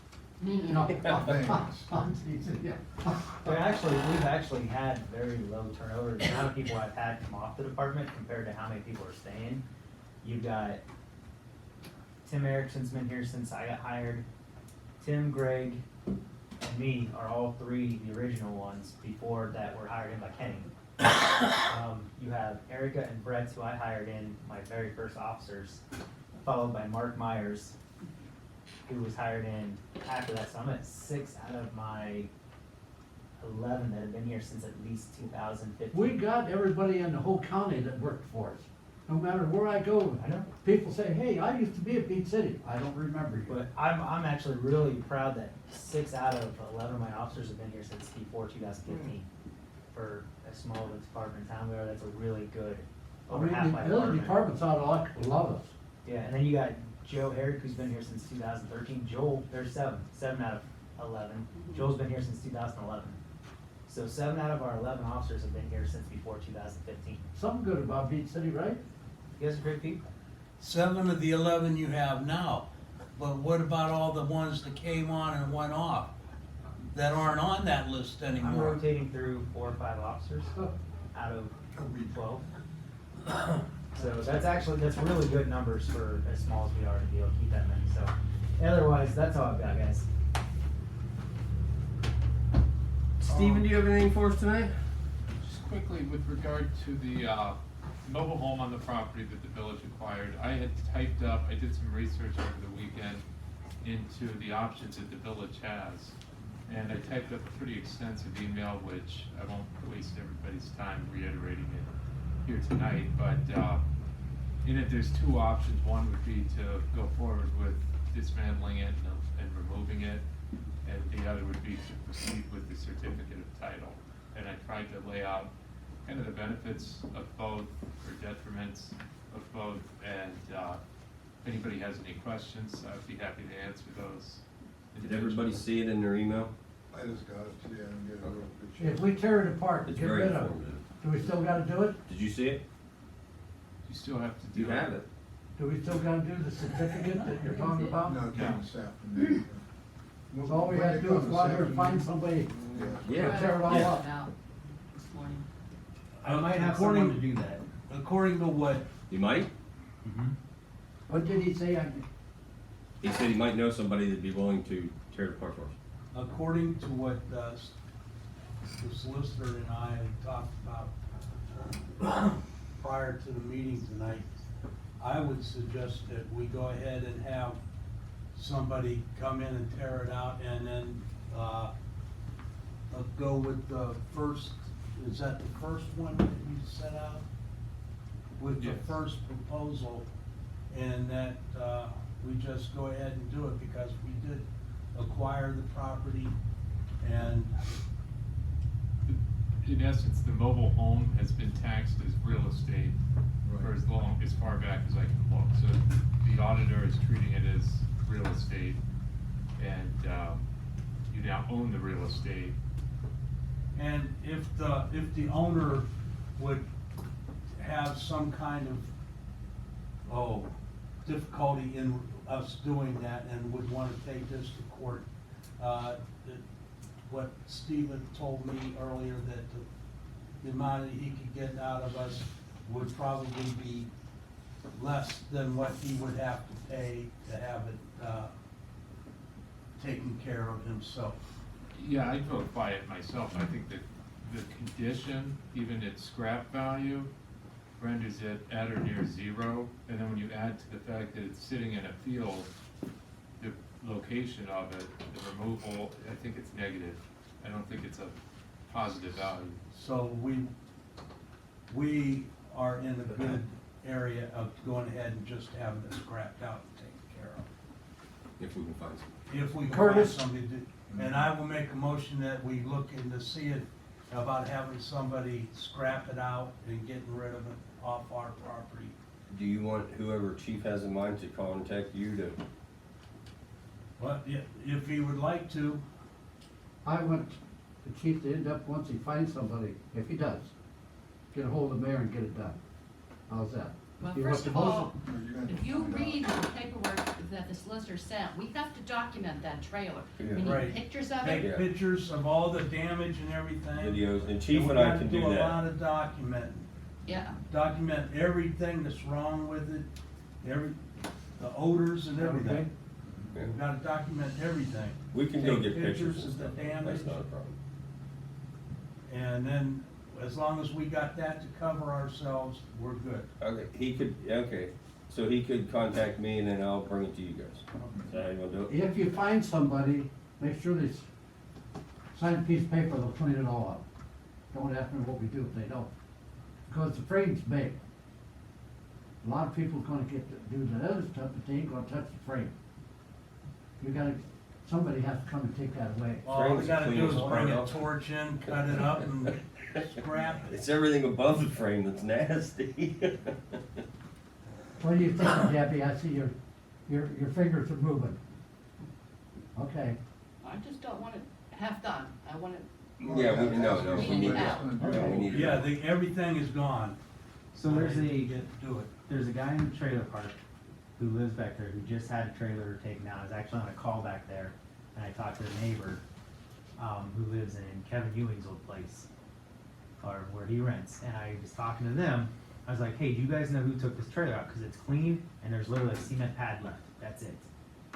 Mm-mm. No. Thanks. Yeah. We've actually had very low turnover. The amount of people I've had come off the department compared to how many people are staying. You've got Tim Erickson's been here since I got hired. Tim, Greg, and me are all three the original ones before that were hired in by Kenny. You have Erica and Brett, who I hired in my very first officers, followed by Mark Myers, who was hired in after that. So I'm at 6 out of my 11 that have been here since at least 2015. We got everybody in the whole county that worked for us. No matter where I go, I know. people say, hey, I used to be at Beach City. I don't remember you. But I'm actually really proud that 6 out of 11 of my officers have been here since before 2015. For a small department in town, that's a really good, I over mean, half my the other department. departments ought to love us. Yeah, and then you got Joe Herrick, who's been here since 2013. Joel, there's 7 out of 11. Joel's been here since 2011. So 7 out of our 11 officers have been here since before 2015. Something good about Beach City, right? You guys are great people. 7 of the 11 you have now, but what about all the ones that came on and went off, that aren't on that list I'm anymore? rotating through 4 or 5 officers out of 12. So that's really good numbers for as small as we are to be able to keep that many. So otherwise, that's all I've got, guys. Steven, do you have anything for us tonight? Just quickly, with regard to the mobile home on the property that the village acquired, I had typed up, I did some research over the weekend into the options that the village has. And I typed up a pretty extensive email, which I won't waste everybody's time reiterating it here tonight, but in it, there's 2 options. One would be to go forward with dismantling it and removing it, and the other would be to proceed with the certificate of title. And I tried to lay out kind of the benefits of both, or detriments of both, and if anybody has any questions, I'd be happy to answer those. Did everybody see it in their email? I just got it, yeah, and get a real good If shape. we tear it apart and It's get very rid of it, informative. do we still gotta do it? Did you see it? You still have to do You have it. Do we still gotta do the certificate that you're talking about? No, it came this afternoon. So all we have to do is go out there and find somebody. Yeah. Tear it all Yeah. up. Out this morning. I might have According- someone to do that. According to what, You might? What did he say? He said he might know somebody that'd be willing to tear it apart for us. according to what the solicitor and I had talked about prior to the meeting tonight, I would suggest that we go ahead and have somebody come in and tear it out, and then, go with the first, is that the first one that you set out? With the Yes. first proposal, and that, we just go ahead and do it, because we did acquire the property, and In essence, the mobile home has been taxed as real estate for as far back as I can look. So the auditor is treating it as real estate, and you now own the real estate. And if the owner would have some kind of, difficulty in us doing that and would wanna take this to court, what Stephen told me earlier, that the amount that he could get out of us would probably be less than what he would have to pay to have it, taken care of himself. Yeah, I drove by it myself. I think that the condition, even its scrap value, renders it at or near 0. And then when you add to the fact that it's sitting in a field, the location of it, the removal, I think it's negative. I don't think it's a positive value. So we are in a good area of going ahead and just having it scrapped out and taken care of. If we can find some. If we can find Curtis? somebody to, and I will make a motion that we look into see it about having somebody scrap it out and getting rid of it off our property. Do you want whoever chief has in mind to contact you to, But if he would like to, I want the chief to end up, once he finds somebody, if he does, get a hold of the mayor and get it done. How's that? Well, You first want of the all, Or you're gonna if you find out. read the paperwork that the solicitor sent, we have to document that trailer. We Yeah. need Right. pictures of Take it. Yeah. pictures of all the damage and everything. Videos, and Chief we and I gotta can do a lot that. of documenting. Yeah, Document everything that's wrong with it, the odors and everything. Yeah. We gotta document everything. We can go Take get pictures and of the stuff, damage. that's not a problem. And then, as long as we got that to cover ourselves, we're good. Okay, so he could contact me and then I'll bring it to you guys. Is that how you wanna do it? If you find somebody, make sure they sign a piece of paper, they'll clean it all up. Don't ask me what we do if they don't. Because the frame's big. A lot of people gonna get to do the other stuff, but they ain't gonna touch the frame. You gotta, somebody has to come and take that away. All we Frame's gotta clean do as is bring a hell. torch in, cut it up and scrap it. It's everything above the frame that's nasty. What do you think, Debbie? I see your fingers are moving. Okay. I just don't want it half done. I want it, Yeah, we We need it out. Yeah, we need it Yeah, out. everything is gone. So there's Get a, to do it. there's a guy in the trailer park who lives back there, who just had a trailer taken out. I was actually on a call back there, and I talked to a neighbor, who lives in Kevin Ewing's old place, or where he rents, and I was talking to them. I was like, hey, do you guys know who took this trailer out? Cause it's clean, and there's literally a cement pad left, that's it.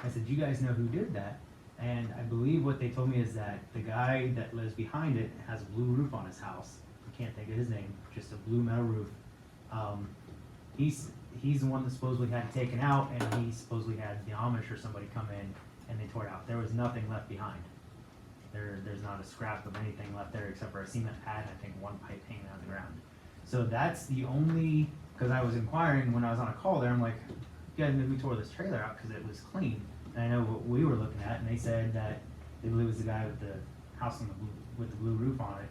I said, you guys know who did that? And I believe what they told me is that the guy that lives behind it has a blue roof on his house. I can't think of his name, just a blue metal roof. He's the one that supposedly had it taken out, and he supposedly had the Amish or somebody come in and they tore it out. There was nothing left behind. There's not a scrap of anything left there except for a cement pad and I think one pipe hanging on the ground. So that's the only, because I was inquiring when I was on a call there, I'm like, you guys know who tore this trailer out because it was clean. And I know what we were looking at, and they said that they believe it was the guy with the house on the blue, with the blue roof on it.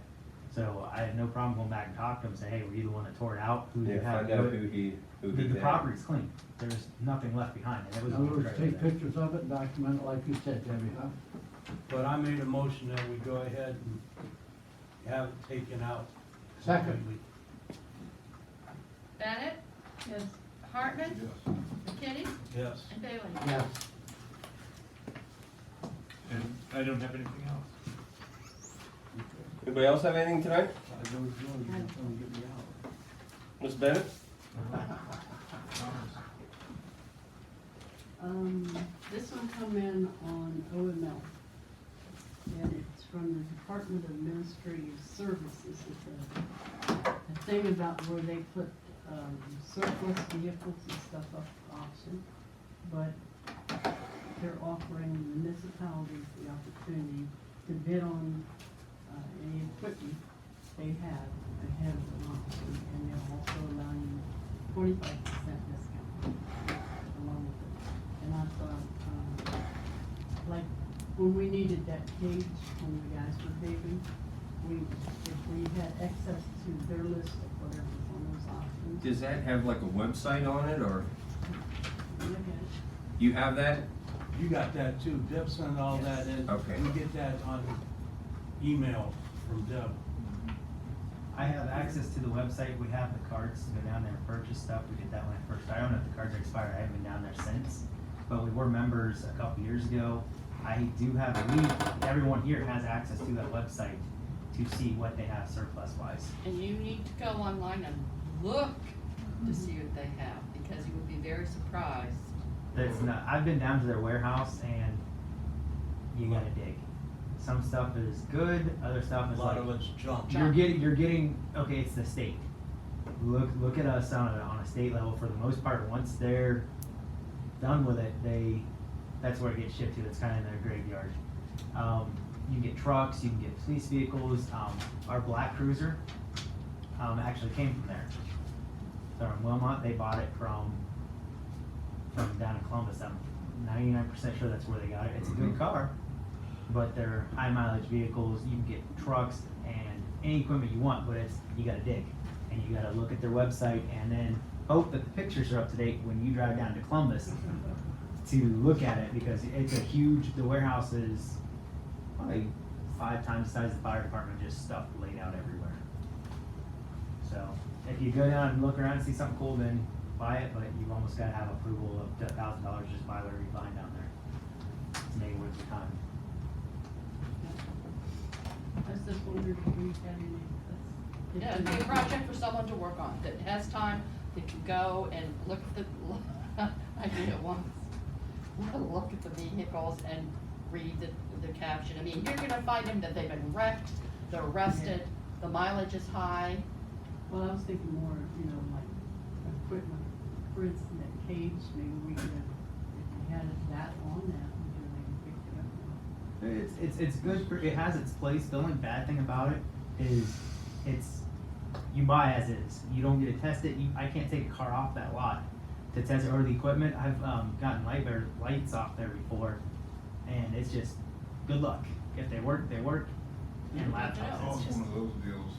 So I had no problem going back and talking to him and say, hey, were you the one that tore it out? Who Yeah, you had find do out it? who he The had. property's clean. There's nothing left behind. And it was In other on the words, trailer take there. pictures of it and document it like you said, Debbie, huh? But I made a motion that we go ahead and have it taken out. Second. completely. Bennett, Yes, Hartman, Yes. McKinney, Yes. and Bailey. Yes. And I don't have anything else. Anybody else have anything tonight? I don't know, you're not gonna get me out. Ms. Bennett? this one come in on OML. And it's from the Department of Administrative Services. It's a thing about where they put, surplus vehicles and stuff up for auction. But they're offering municipalities the opportunity to bid on, any equipment they have ahead of an auction. And they're also allowing 25% discount along with it. And I thought, like, when we needed that cage, when the guys were paving, if we had access to their list of whatever's on those options. Does that have like a website on it, or Look at it. you have that? You got that too. Deb sent all that in. Okay. We get that on email from Deb. I have access to the website. We have the cards to go down there and purchase stuff. We did that when I first started. I don't know if the cards are expired. I haven't been down there since. But we were members a couple years ago. I do have, everyone here has access to that website to see what they have surplus wise. And you need to go online and look to see what they have, because you would be very surprised. There's not, I've been down to their warehouse and you gotta dig. Some stuff is good, other A stuff is lot like, of it's junk. you're getting, okay, it's the state. Look at us on a state level for the most part. Once they're done with it, that's where it gets shipped to. That's kind of in their graveyard. You can get trucks, you can get police vehicles. Our black cruiser actually came from there. They're in Wilmot. They bought it from down in Columbus. I'm 99% sure that's where they got it. It's a good car, but they're high mileage vehicles. You can get trucks and any equipment you want, but you got to dig and you got to look at their website and then hope that the pictures are up to date when you drive down to Columbus to look at it, because it's a huge. The warehouse is probably 5 times the size of the fire department, just stuff laid out everywhere. So if you go down and look around and see something cool, then buy it, but you've almost gotta have approval of $1,000 just buy whatever you find down there. It's maybe worth the time. I was just wondering if we had any, Yeah, it'd be a project for someone to work on, that has time, that can go and look at the, I did it once. Look at the vehicles and read the caption. I mean, you're gonna find them that they've been wrecked, they're arrested, the mileage is high. well, I was thinking more, you know, like equipment, for instance, that cage, maybe we could, if we had that on that, we could maybe pick it up. It's good for, it has its place. The only bad thing about it is you buy as is. You don't get to test it. I can't take a car off that lot to test it or the equipment. I've gotten lights off there before, and it's just good luck. If they work, they work. And Yeah, good to laptops, know. Oh, it's it's just, one of those deals.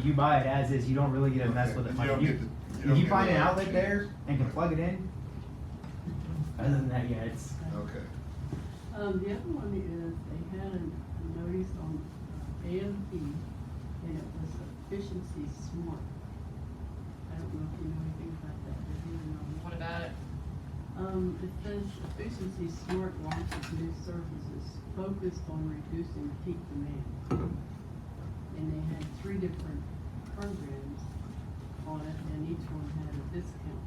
you buy it as is. You don't really get to mess with it. You Like, don't if get to- if don't you get find an to- outlet there and can plug it in, other than that, yeah, it's. Okay. The other one is, they had a notice on AMP, and it was efficiency smart. I don't know if you know anything about that, did you know? What about it? It says efficiency smart launches new services focused on reducing peak demand. And they had 3 different programs on it, and each one had a discount.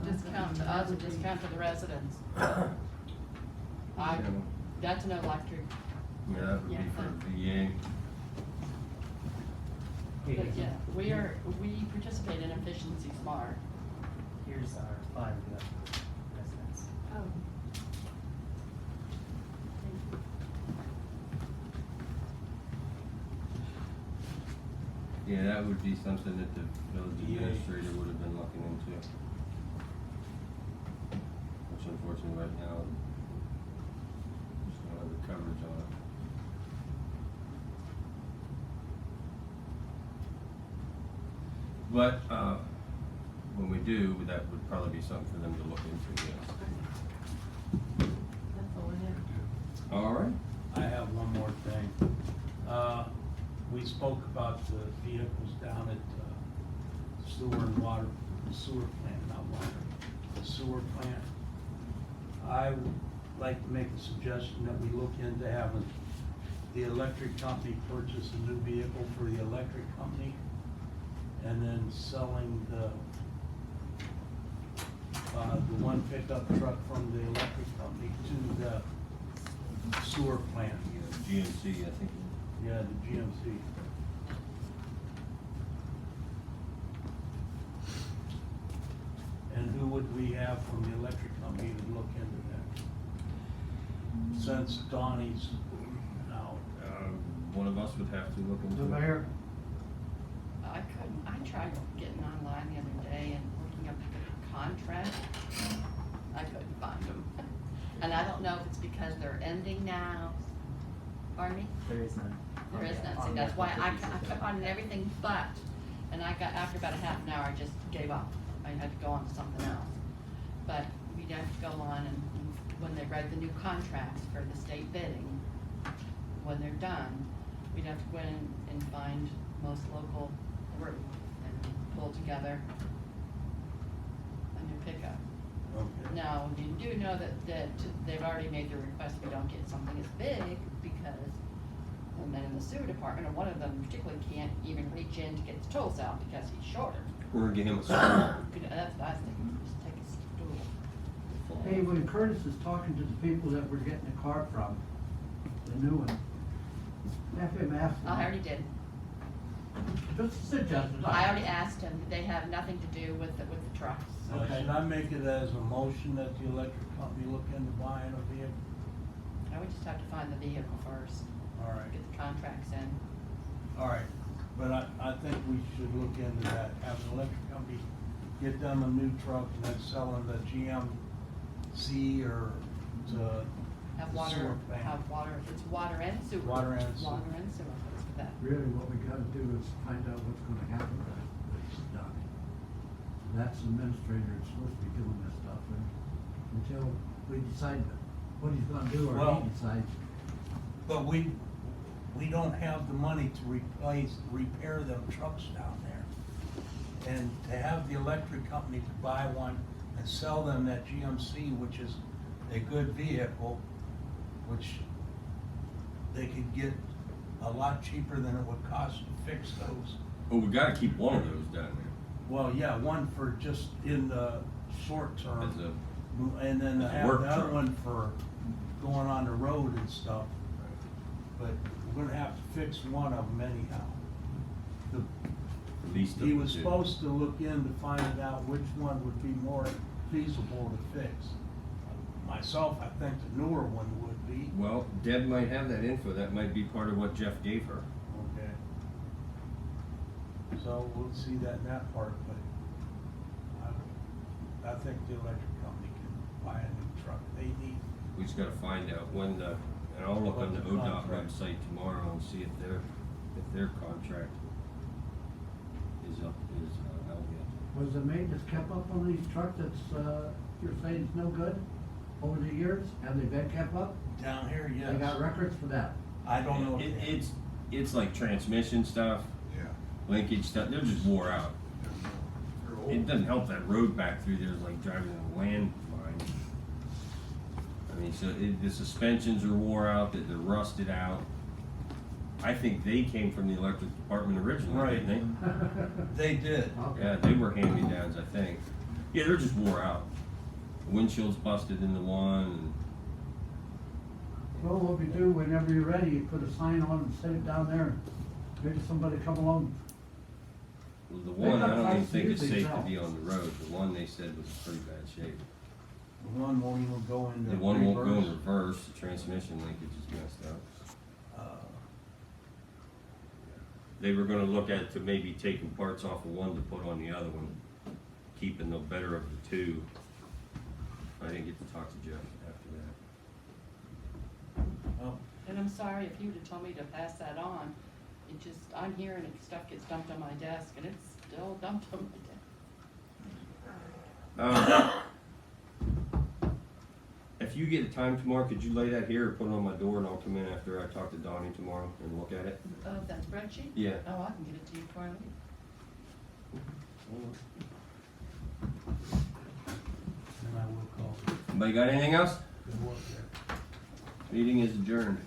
Discount to us, or discount to the residents? That's an electric, Yeah, that would be for VA. but yeah, we participate in Efficiency Smart. Here's our flyer for the residents. Oh. Yeah, that would be something that the village administrator would have been looking into. Which unfortunately right now, just don't have the coverage on it. But, when we do, that would probably be something for them to look into, yes. That's all I have. All right. I have one more thing. We spoke about the vehicles down at sewer and water, sewer plant, not water, the sewer plant. I would like to make a suggestion that we look into having the electric company purchase a new vehicle for the electric company, and then selling the one pickup truck from the electric company to the sewer plant. GMC, I think. Yeah, the GMC. And who would we have from the electric company to look into that? Since Donnie's out. One of us would have to look into The it. mayor, I tried getting online the other day and looking up the contract. I couldn't find them. And I don't know if it's because they're ending now. Pardon me? There is none. There is none. On See, the that's why I application kept on everything but, and I got, after about a half an hour, I just gave up. I had to go on to something else. But we'd have to go on and when they read the new contracts for the state bidding, when they're done, we'd have to go in and find most local route and pull together a new pickup. Okay. Now, you do know that they've already made the request, we don't get something as big, because, and then in the sewer department, and one of them particularly can't even reach in to get the tools out because he's shorter. Or give him a stool. That's what I was thinking, just take a stool. hey, when Curtis is talking to the people that we're getting a car from, the new one, have him ask them. I already did. Just a suggestion. I already asked him, they have nothing to do with the trucks. Now, should I make it as a motion that the electric company look into buying a vehicle? I would just have to find the vehicle first, All right, get the contracts in. all right. But I think we should look into that, have an electric company get them a new truck and then sell them the GMC or to Have the water, sewer plant. have water, it's water and sewer. Water and sewer. Water and sewer, let's do that. Really, what we gotta do is find out what's gonna happen to this stuff. That's the administrator that's supposed to be doing this stuff, and until we decide what he's gonna do, or Well- he decides. But we don't have the money to repair them trucks down there. And to have the electric company to buy one and sell them that GMC, which is a good vehicle, which they could get a lot cheaper than it would cost to fix those. Well, we gotta keep one of those down there. Well, yeah, one for just in the short term. As a, And then As a have work the other truck. one for going on the road and stuff. But we're gonna have to fix one of them anyhow. The- at least. He of was the two. supposed to look in to find out which one would be more feasible to fix. Myself, I think the newer one would be. Well, Deb might have that info, that might be part of what Jeff gave her. Okay. So we'll see that in that part, but I think the electric company can buy a new truck. They need, We just gotta find out when the, and I'll look on the What the ODOT contract. website tomorrow and see if their contract is up, out yet. Was the maintenance kept up on these trucks that's, you're saying is no good over the years? Have they been kept up? down here, yes. They got records for that? I don't know. It's like transmission stuff, Yeah. linkage stuff, they're just wore out. They're old. It doesn't help that road back through there is like driving a landmine. I mean, so the suspensions are wore out, that they're rusted out. I think they came from the electric department originally, Right. didn't They did. they? Okay. Yeah, they were hand-me-downs, I think. Yeah, they're just wore out. The windshield's busted into one, and Well, what we do, whenever you're ready, you put a sign on and set it down there, and maybe somebody come along. well, the They one, I got don't even prices think it's usually safe to now. be on the road. The one they said was in pretty bad shape. The one won't even go into The one won't go in reverse. reverse, the transmission linkage is messed up. They were gonna look at to maybe taking parts off of one to put on the other one, keeping the better of the two. I didn't get to talk to Jeff after that. Well, And I'm sorry if you'd have told me to pass that on. It just, I'm hearing it, stuff gets dumped on my desk and it's still dumped on my desk. If you get time tomorrow, could you lay that here or put it on my door and I'll come in after I talk to Donnie tomorrow and look at it? That spreadsheet? Yeah. Oh, I can get it to you before I leave. then I will call. Anybody got anything else? Good work there. Meeting is adjourned.